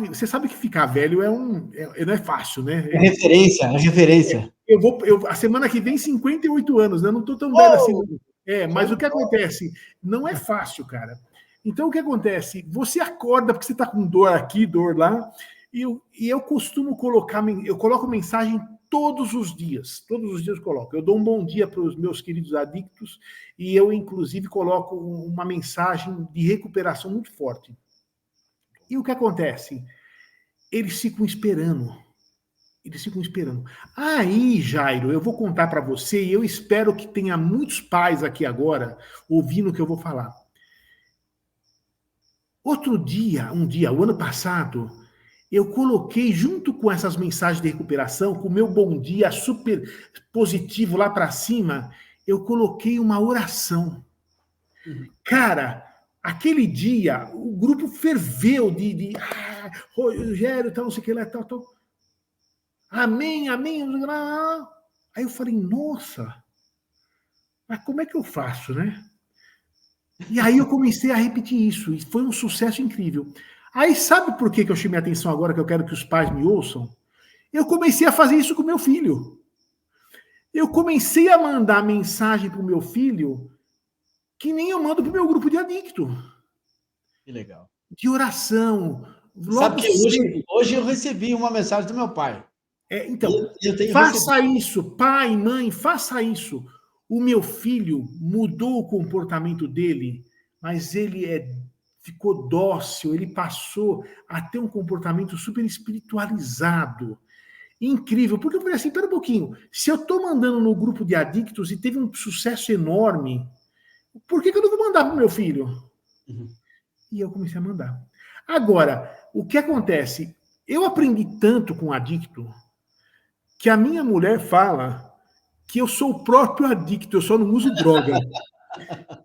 você sabe que ficar velho não é fácil, né? É referência, é referência. A semana que vem, 58 anos, né? Eu não estou tão velho assim. Mas o que acontece? Não é fácil, cara. Então, o que acontece? Você acorda porque você está com dor aqui, dor lá, e eu costumo eu coloco mensagem todos os dias eu coloco. Eu dou um bom dia para os meus queridos adictos e eu, inclusive, coloco uma mensagem de recuperação muito forte. E o que acontece? Eles ficam esperando. Aí, Jairo, eu vou contar para você e eu espero que tenha muitos pais aqui agora ouvindo o que eu vou falar. O ano passado, eu coloquei junto com essas mensagens de recuperação, com o meu bom dia super positivo lá para cima, eu coloquei uma oração. Cara, aquele dia, o grupo ferveu Rogério, tal, não sei o que lá, tal. Amém, amém. Aí eu falei, nossa, mas como é que eu faço, né? E aí eu comecei a repetir isso, e foi um sucesso incrível. Aí sabe por que eu chamei a atenção agora, que eu quero que os pais me ouçam? Eu comecei a fazer isso com meu filho. Eu comecei a mandar mensagem para o meu filho que nem eu mando para o meu grupo de adicto. Que legal. De oração. Sabe que hoje eu recebi uma mensagem do meu pai. Então, eu tenho faça recebido. isso, pai, mãe, faça isso. O meu filho mudou o comportamento dele, mas ficou dócil, ele passou a ter um comportamento super espiritualizado. Incrível, porque eu falei assim, pera um pouquinho, se eu estou mandando no grupo de adictos e teve um sucesso enorme, por que eu não vou mandar para o meu filho? E eu comecei a mandar. Agora, o que acontece? Eu aprendi tanto com adicto que a minha mulher fala que eu sou o próprio adicto, eu só não uso droga.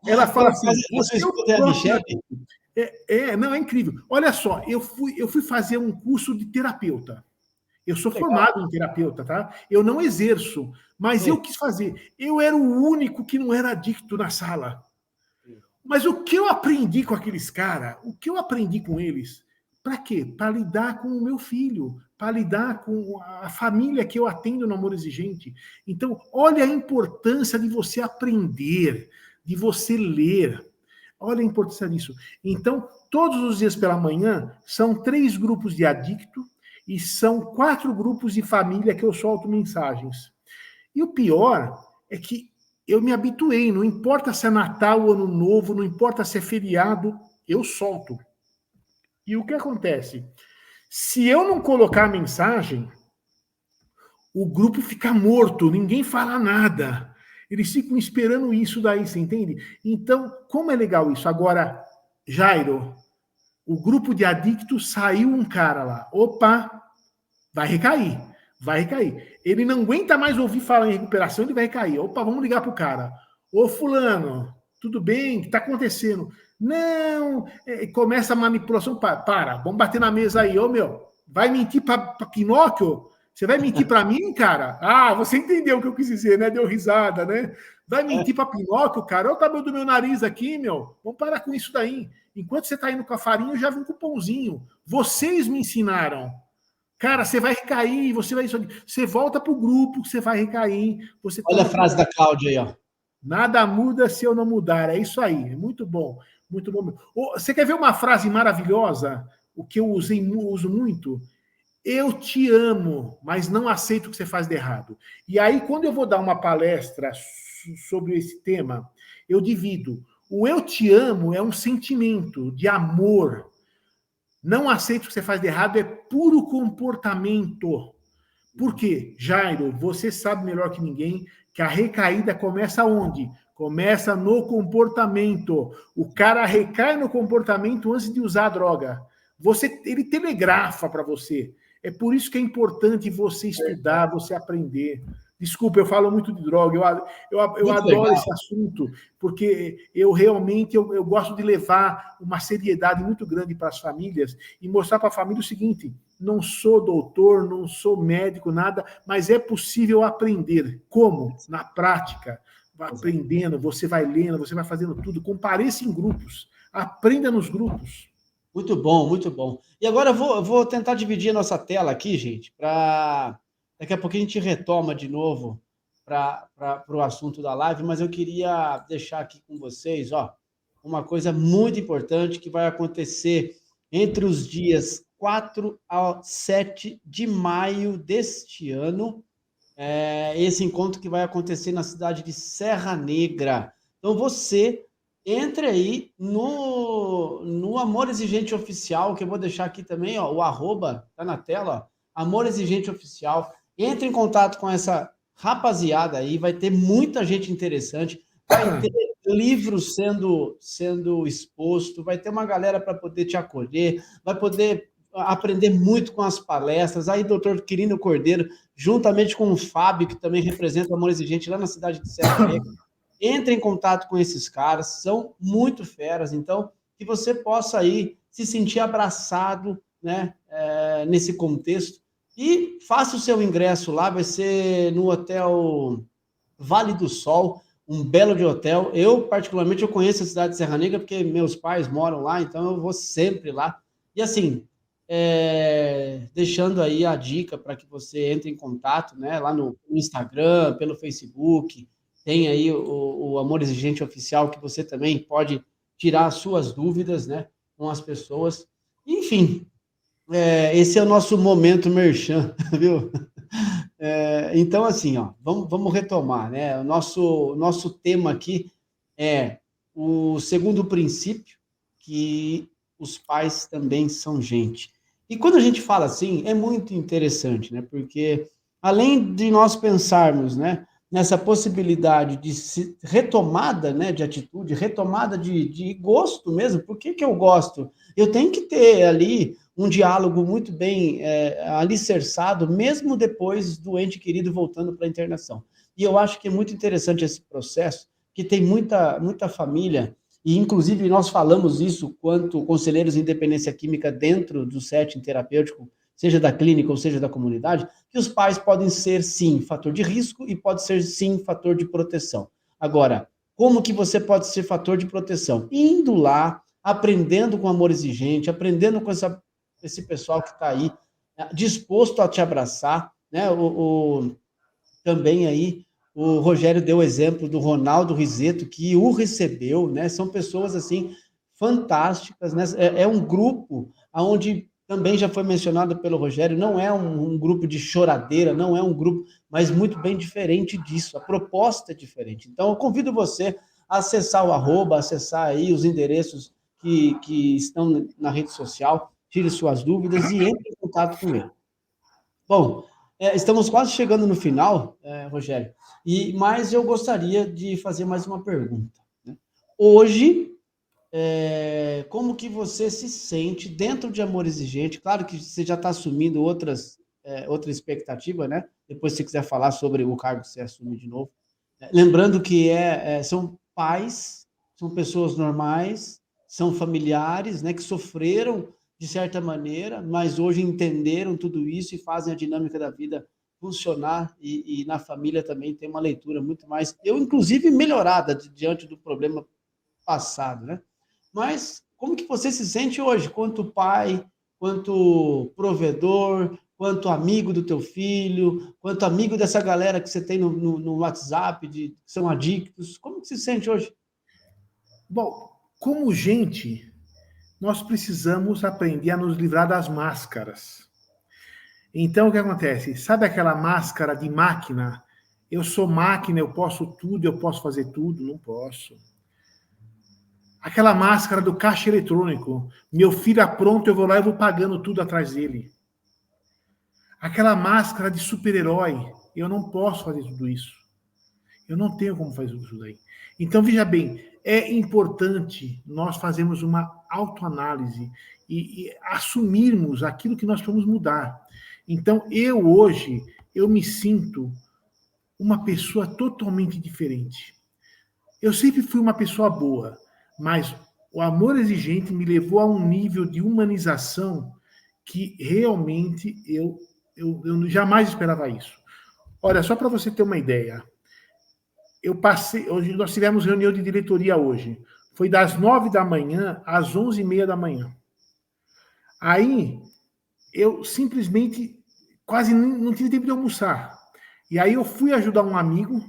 Ela fala assim, você é o próprio adicto. Não, é incrível. Olha só, eu fui fazer um curso de terapeuta. Eu sou formado em terapeuta, tá? Eu não exerço, mas eu quis fazer. Eu era o único que não era adicto na sala. Mas o que eu aprendi com aqueles caras, o que eu aprendi com eles, para quê? Para lidar com o meu filho, para lidar com a família que eu atendo no Amor Exigente. Então, olha a importância de você aprender, de você ler. Olha a importância disso. Então, todos os dias pela manhã, são 3 grupos de adicto e são 4 grupos de família que eu solto mensagens. E o pior é que eu me habituei, não importa se é Natal ou Ano Novo, não importa se é feriado, eu solto. E o que acontece? Se eu não colocar a mensagem, o grupo fica morto, ninguém fala nada. Eles ficam esperando isso daí, você entende? Então, como é legal isso? Agora, Jairo, o grupo de adictos saiu um cara lá. Opa, vai recair, vai recair. Ele não aguenta mais ouvir falar em recuperação, ele vai recair. Opa, vamos ligar pro cara. Ô fulano, tudo bem? O que está acontecendo? Não, começa a manipulação. Para, vamos bater na mesa aí. Ô meu, vai mentir para Pinóquio? Você vai mentir para mim, cara? Ah, você entendeu o que eu quis dizer, né? Deu risada, né? Vai mentir para Pinóquio, cara? Olha o tamanho do meu nariz aqui, meu. Vamos parar com isso daí. Enquanto você está indo com a farinha, eu já vim com o pãozinho. Vocês me ensinaram. Cara, você vai recair, você vai. Você volta pro grupo, você vai recair. Você Olha a frase da Cláudia aí, ó. Nada muda se eu não mudar. É isso aí. É muito bom. Muito bom. Você quer ver uma frase maravilhosa? O que eu uso muito? Eu te amo, mas não aceito o que você faz de errado. E aí, quando eu vou dar uma palestra sobre esse tema, eu divido. O eu te amo é um sentimento de amor. Não aceito o que você faz de errado é puro comportamento. Por quê? Jairo, você sabe melhor que ninguém que a recaída começa onde? Começa no comportamento. O cara recai no comportamento antes de usar a droga. Ele telegrafa para você. É por isso que é importante você estudar, você aprender. Desculpa, eu falo muito de droga, eu adoro legal esse assunto, porque eu realmente eu gosto de levar uma seriedade muito grande para as famílias e mostrar para a família o seguinte: não sou doutor, não sou médico, nada, mas é possível aprender. Como? Na prática. Vai aprendendo, você vai lendo, você vai fazendo tudo. Compareça em grupos. Aprenda nos grupos. Muito bom, muito bom. E agora eu vou tentar dividir a nossa tela aqui, gente, para daqui a pouco a gente retoma de novo para o assunto da live, mas eu queria deixar aqui com vocês, ó, uma coisa muito importante que vai acontecer entre os dias 4 a 7 de maio deste ano. Esse encontro que vai acontecer na cidade de Serra Negra. Então, você entre aí no Amor Exigente Oficial, que eu vou deixar aqui também, ó, o arroba tá na tela, ó, Amor Exigente Oficial. Entre em contato com essa rapaziada aí, vai ter muita gente interessante, vai ter livros sendo exposto, vai ter uma galera para poder te acolher, vai poder aprender muito com as palestras. Aí, doutor Quirino Cordeiro, juntamente com o Fábio, que também representa o Amor Exigente lá na cidade de Serra Negra. Entre em contato com esses caras, são muito feras, então, que você possa aí se sentir abraçado, né, nesse contexto, e faça o seu ingresso lá, vai ser no Hotel Vale do Sol, um belo de hotel. Eu, particularmente, eu conheço a cidade de Serra Negra, porque meus pais moram lá, então eu vou sempre lá. E assim, deixando aí a dica para que você entre em contato, né, lá no Instagram, pelo Facebook, tem aí o Amor Exigente Oficial, que você também pode tirar as suas dúvidas, né, com as pessoas. Enfim, esse é o nosso momento merchan, viu? Então, assim, ó, vamos retomar, né? O nosso tema aqui é o segundo princípio, que os pais também são gente. E quando a gente fala assim, é muito interessante, né? Porque além de nós pensarmos, né, nessa possibilidade de retomada, né, de atitude, retomada de gosto mesmo, por que eu gosto? Eu tenho que ter ali um diálogo muito bem alicerçado, mesmo depois do ente querido voltando para a internação. E eu acho que é muito interessante esse processo, que tem muita família, e inclusive nós falamos isso quanto conselheiros em dependência química dentro do setting terapêutico, seja da clínica ou seja da comunidade, que os pais podem ser, sim, fator de risco e pode ser, sim, fator de proteção. Agora, como que você pode ser fator de proteção? Indo lá, aprendendo com amor exigente, aprendendo com esse pessoal que está aí, disposto a te abraçar, né? Também aí, o Rogério deu o exemplo do Ronaldo Rizeto, que o recebeu, né? São pessoas, assim, fantásticas, né? É um grupo onde também já foi mencionado pelo Rogério, não é um grupo de choradeira, não é um grupo, mas muito bem diferente disso, a proposta é diferente. Então, eu convido você a acessar o arroba, acessar aí os endereços que estão na rede social, tire suas dúvidas e entre em contato com ele. Bom, Estamos quase chegando no final, Rogério, mas eu gostaria de fazer mais uma pergunta, né? Hoje, como que você se sente dentro de Amor Exigente? Claro que você já está assumindo outra expectativa, né? Depois, se você quiser falar sobre o cargo que você assume de novo. Lembrando que são pais, são pessoas normais, são familiares, né, que sofreram de certa maneira, mas hoje entenderam tudo isso e fazem a dinâmica da vida funcionar, e na família também tem uma leitura muito mais, inclusive melhorada diante do problema passado, né? Mas como que você se sente hoje, quanto pai, quanto provedor, quanto amigo do teu filho, quanto amigo dessa galera que você tem no WhatsApp, que são adictos? Como que você se sente hoje? Bom, como gente, nós precisamos aprender a nos livrar das máscaras. Então, o que acontece? Sabe aquela máscara de máquina? Eu sou máquina, eu posso tudo, eu posso fazer tudo? Não posso. Aquela máscara do caixa eletrônico. Meu filho apronta, eu vou lá e vou pagando tudo atrás dele. Aquela máscara de super-herói. Eu não posso fazer tudo isso. Eu não tenho como fazer tudo isso daí. Então, veja bem, é importante nós fazermos uma autoanálise e assumirmos aquilo que nós vamos mudar. Então, hoje, eu me sinto uma pessoa totalmente diferente. Eu sempre fui uma pessoa boa, mas o Amor Exigente me levou a um nível de humanização que realmente eu jamais esperava isso. Olha, só para você ter uma ideia, hoje nós tivemos reunião de diretoria hoje, foi das 9 da manhã às 11h30 da manhã. Aí, eu simplesmente quase não tive tempo de almoçar. E aí eu fui ajudar um amigo,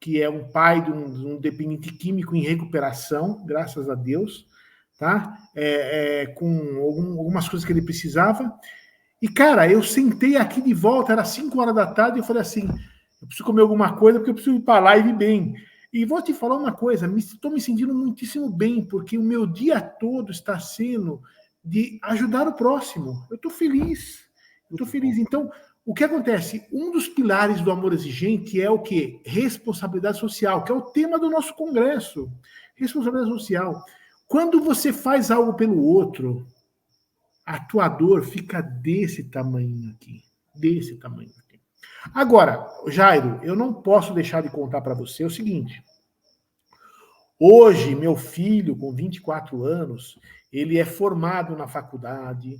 que é um pai de um dependente químico em recuperação, graças a Deus, tá? Com algumas coisas que ele precisava. E, cara, eu sentei aqui de volta, era 5 horas da tarde, e eu falei assim, eu preciso comer alguma coisa, porque eu preciso ir para a live bem. E vou te falar uma coisa, estou me sentindo muitíssimo bem, porque o meu dia todo está sendo de ajudar o próximo. Eu estou feliz. Então, o que acontece? Um dos pilares do Amor Exigente é o quê? Responsabilidade social, que é o tema do nosso congresso. Responsabilidade social. Quando você faz algo pelo outro, a tua dor fica desse tamanho aqui. Desse tamanho aqui. Agora, Jairo, eu não posso deixar de contar para você o seguinte. Hoje, meu filho, com 24 anos, ele é formado na faculdade,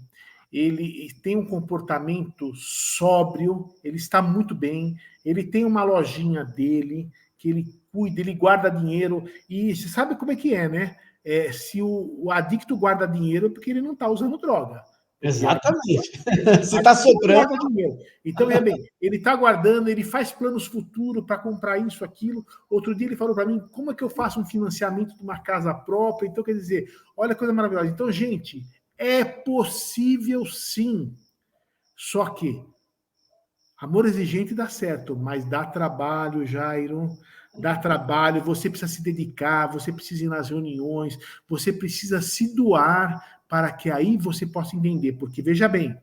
ele tem um comportamento sóbrio, ele está muito bem, ele tem uma lojinha dele, que ele cuida, ele guarda dinheiro, e você sabe como é que é, né? Se o adicto guarda dinheiro é porque ele não está usando droga. Exatamente. Se está sobrando. Então, bem, ele está guardando, ele faz planos futuros para comprar isso, aquilo. Outro dia ele falou para mim, como é que eu faço um financiamento de uma casa própria? Então, quer dizer, olha que coisa maravilhosa. Então, gente, é possível sim. Só que Amor Exigente dá certo, mas dá trabalho, Jairo. Dá trabalho, você precisa se dedicar, você precisa ir nas reuniões, você precisa se doar para que aí você possa entender. Porque, veja bem,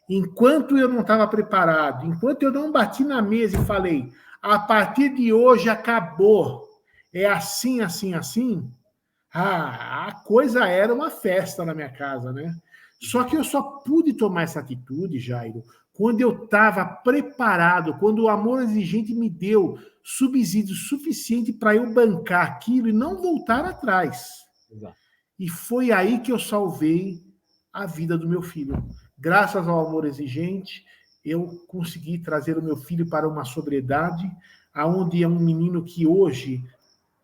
enquanto eu não estava preparado, enquanto eu não bati na mesa e falei, a partir de hoje acabou, é assim, assim, assim, a coisa era uma festa na minha casa, né? Só que eu só pude tomar essa atitude, Jairo, quando eu estava preparado, quando o Amor Exigente me deu subsídio suficiente para eu bancar aquilo e não voltar atrás. Exato. E foi aí que eu salvei a vida do meu filho. Graças ao Amor Exigente, eu consegui trazer o meu filho para uma sobriedade, aonde é um menino que hoje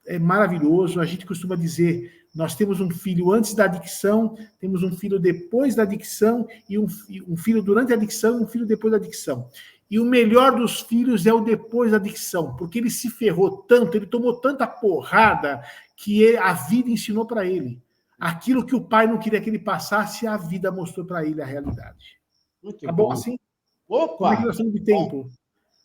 é maravilhoso. A gente costuma dizer, nós temos um filho antes da adicção, temos um filho depois da adicção, e um filho durante a adicção e um filho depois da adicção. E o melhor dos filhos é o depois da adicção, porque ele se ferrou tanto, ele tomou tanta porrada, que a vida ensinou para ele. Aquilo que o pai não queria que ele passasse, a vida mostrou para ele a realidade. Muito tá bom assim? Opa! Como é que nós estamos de tempo? Bom,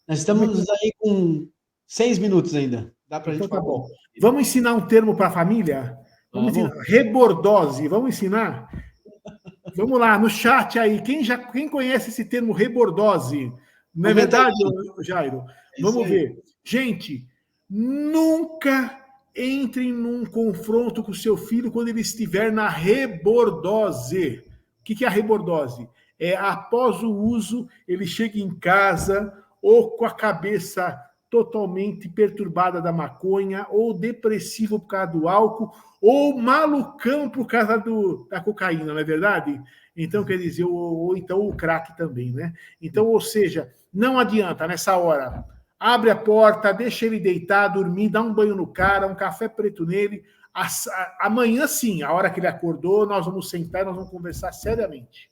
nós estamos aí com 6 minutos ainda. Dá para a gente falar. Bom. Vamos ensinar um termo para a família? Vamos ensinar. Rebordose, vamos ensinar? Vamos lá, no chat aí. Quem conhece esse termo rebordose? Não é verdade, Jairo? Vamos ver. Gente, nunca entre num confronto com o seu filho quando ele estiver na rebordose. O que é a rebordose? É após o uso, ele chega em casa ou com a cabeça totalmente perturbada da maconha, ou depressivo por causa do álcool, ou malucão por causa da cocaína, não é verdade? Então, quer dizer, ou então o crack também, né? Então, ou seja, não adianta nessa hora. Abre a porta, deixa ele deitar, dormir, dá um banho no cara, um café preto nele. Amanhã, sim, a hora que ele acordou, nós vamos sentar e nós vamos conversar seriamente.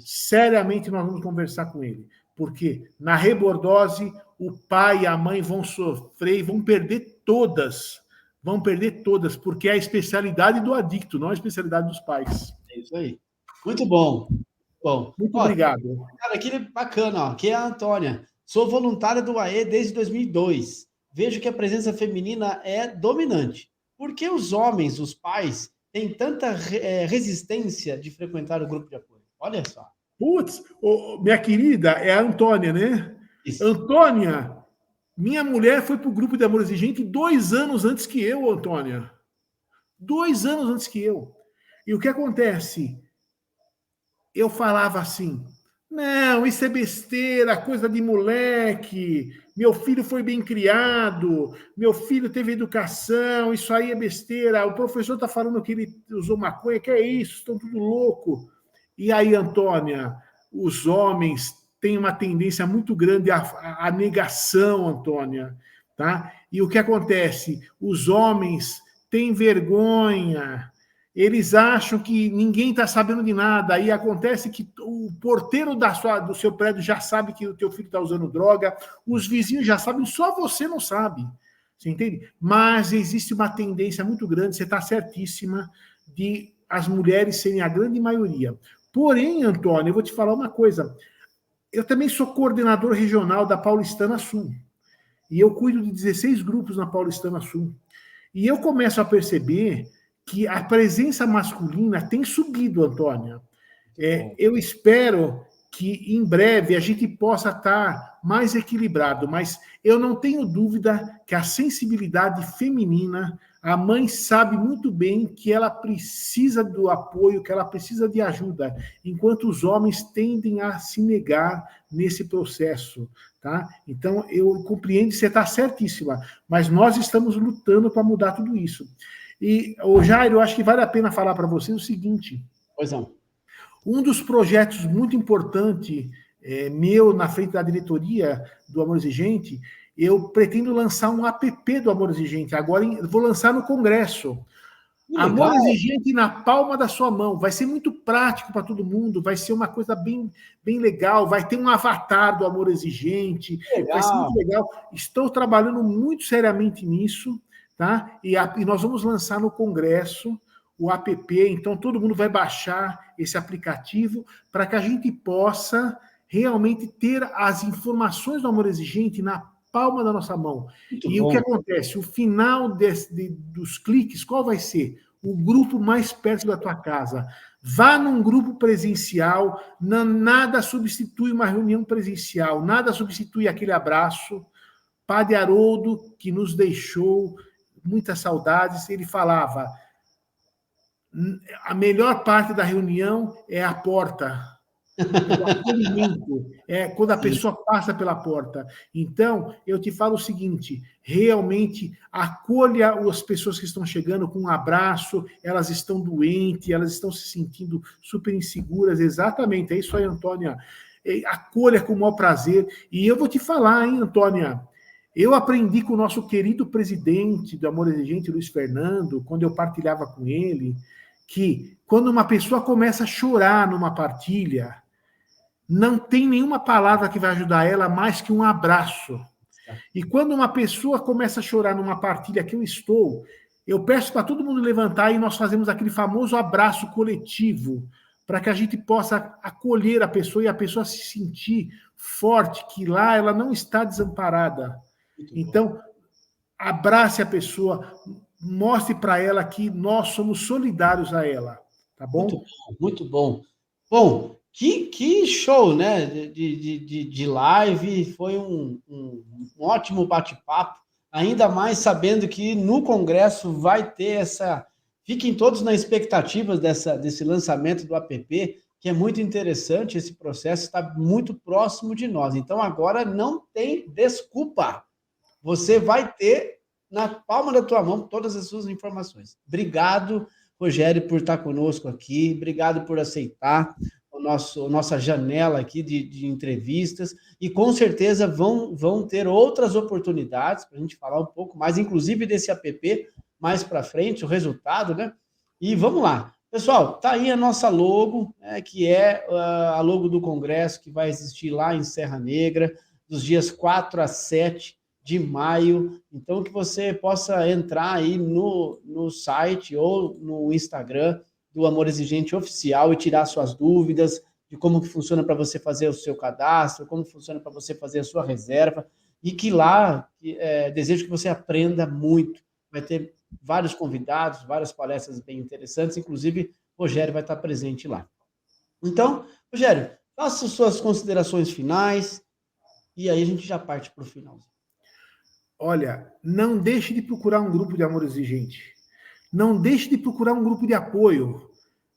Seriamente nós vamos conversar com ele. Porque na rebordose, o pai e a mãe vão sofrer e vão perder todas. Vão perder todas, porque é a especialidade do adicto, não a especialidade dos pais. É isso aí. Muito bom. Bom, muito obrigado. Cara, aqui bacana, ó. Aqui é a Antônia. Sou voluntária do AE desde 2002. Vejo que a presença feminina é dominante. Por que os homens, os pais, têm tanta resistência de frequentar o grupo de apoio? Olha só. Putz, minha querida, é a Antônia, né? Isso. Antônia, minha mulher foi para o grupo de Amor Exigente 2 anos antes que eu, Antônia. 2 anos antes que eu. E o que acontece? Eu falava assim, não, isso é besteira, coisa de moleque, meu filho foi bem criado, meu filho teve educação, isso aí é besteira, o professor está falando que ele usou maconha, que é isso, estão tudo louco. E aí, Antônia, os homens têm uma tendência muito grande à negação, Antônia, tá? E o que acontece? Os homens têm vergonha, eles acham que ninguém está sabendo de nada, aí acontece que o porteiro do seu prédio já sabe que o teu filho está usando droga, os vizinhos já sabem, só você não sabe, você entende? Mas existe uma tendência muito grande, você está certíssima, de as mulheres serem a grande maioria. Porém, Antônio, eu vou te falar uma coisa, eu também sou coordenador regional da Paulistana Sul, e eu cuido de 16 grupos na Paulistana Sul, e eu começo a perceber que a presença masculina tem subido, Antônia. Eu espero que em breve a gente possa estar mais equilibrado, mas eu não tenho dúvida que a sensibilidade feminina, a mãe sabe muito bem que ela precisa do apoio, que ela precisa de ajuda, enquanto os homens tendem a se negar nesse processo, tá? Então, eu compreendo que você está certíssima, mas nós estamos lutando para mudar tudo isso. E, Jairo, eu acho que vale a pena falar para você o seguinte. Pois não. Um dos projetos muito importantes meu na frente da diretoria do Amor Exigente, eu pretendo lançar um app do Amor Exigente. Agora vou lançar no Congresso. Amor Exigente na palma da sua mão. Vai ser muito prático para todo mundo. Vai ser uma coisa bem, bem legal. Vai ter um avatar do Amor Exigente. Vai ser muito legal. Estou trabalhando muito seriamente nisso. Tá? E nós vamos lançar no Congresso o app, então todo mundo vai baixar esse aplicativo para que a gente possa realmente ter as informações do Amor Exigente na palma da nossa mão. Muito bom. O que acontece? O final dos cliques, qual vai ser? O grupo mais perto da tua casa. Vá num grupo presencial, nada substitui uma reunião presencial, nada substitui aquele abraço. Padre Haroldo, que nos deixou muitas saudades, ele falava, a melhor parte da reunião é a porta, o acolhimento, é quando a pessoa passa pela porta. Então, eu te falo o seguinte, realmente acolha as pessoas que estão chegando com um abraço, elas estão doentes, elas estão se sentindo super inseguras, exatamente, é isso aí, Antônia, acolha com o maior prazer, e eu vou te falar, hein, Antônia, eu aprendi com o nosso querido presidente do Amor Exigente, Luiz Fernando, quando eu partilhava com ele, que quando uma pessoa começa a chorar numa partilha, não tem nenhuma palavra que vai ajudar ela mais que um abraço. E quando uma pessoa começa a chorar numa partilha que eu estou, eu peço para todo mundo levantar e nós fazemos aquele famoso abraço coletivo, para que a gente possa acolher a pessoa e a pessoa se sentir forte, que lá ela não está desamparada. Então, abrace a pessoa, mostre para ela que nós somos solidários a ela, tá bom? Muito bom, muito bom. Bom, Que show, né? De live, foi um ótimo bate-papo, ainda mais sabendo que no Congresso vai ter essa. Fiquem todos na expectativa desse lançamento do app, que é muito interessante, esse processo está muito próximo de nós. Então, agora não tem desculpa. Você vai ter na palma da tua mão todas as suas informações. Obrigado, Rogério, por estar conosco aqui. Obrigado por aceitar nossa janela aqui de entrevistas. E com certeza vão ter outras oportunidades para a gente falar um pouco mais, inclusive desse app, mais para frente, o resultado, né? E vamos lá. Pessoal, tá aí a nossa logo, né, que é a logo do Congresso, que vai existir lá em Serra Negra, dos dias 4 a 7 de maio. Então, que você possa entrar aí no site ou no Instagram do Amor Exigente Oficial e tirar suas dúvidas de como que funciona para você fazer o seu cadastro, como funciona para você fazer a sua reserva, e que lá desejo que você aprenda muito. Vai ter vários convidados, várias palestras bem interessantes, inclusive o Rogério vai estar presente lá. Então, Rogério, faça suas considerações finais e aí a gente já parte para o final. Olha, não deixe de procurar um grupo de amor exigente. Não deixe de procurar um grupo de apoio.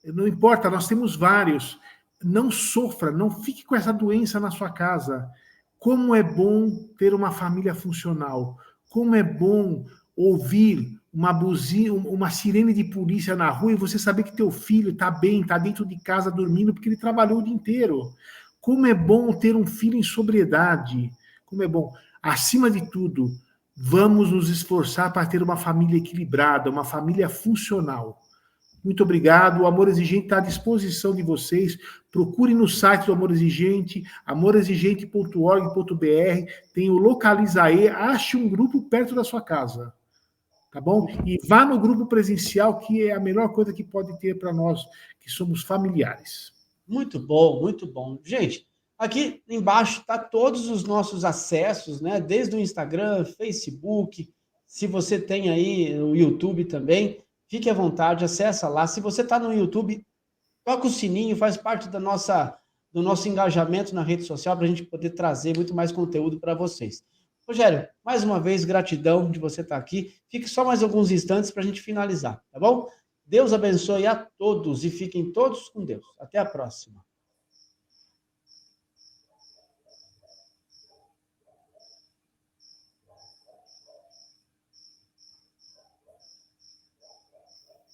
Não importa, nós temos vários. Não sofra, não fique com essa doença na sua casa. Como é bom ter uma família funcional. Como é bom ouvir uma buzina, uma sirene de polícia na rua e você saber que teu filho está bem, está dentro de casa dormindo porque ele trabalhou o dia inteiro. Como é bom ter um filho em sobriedade. Como é bom. Acima de tudo, vamos nos esforçar para ter uma família equilibrada, uma família funcional. Muito obrigado. O Amor Exigente está à disposição de vocês. Procure no site do Amor Exigente, amorexigente.org.br. Tem o Localizae. Ache um grupo perto da sua casa. Tá bom? E vá no grupo presencial, que é a melhor coisa que pode ter para nós, que somos familiares. Muito bom, muito bom. Gente, aqui embaixo tá todos os nossos acessos, né? Desde o Instagram, Facebook, se você tem aí o YouTube também, fique à vontade, acessa lá. Se você está no YouTube, toca o sininho, faz parte do nosso engajamento na rede social para a gente poder trazer muito mais conteúdo para vocês. Rogério, mais uma vez, gratidão de você estar aqui. Fique só mais alguns instantes para a gente finalizar, tá bom? Deus abençoe a todos e fiquem todos com Deus. Até a próxima.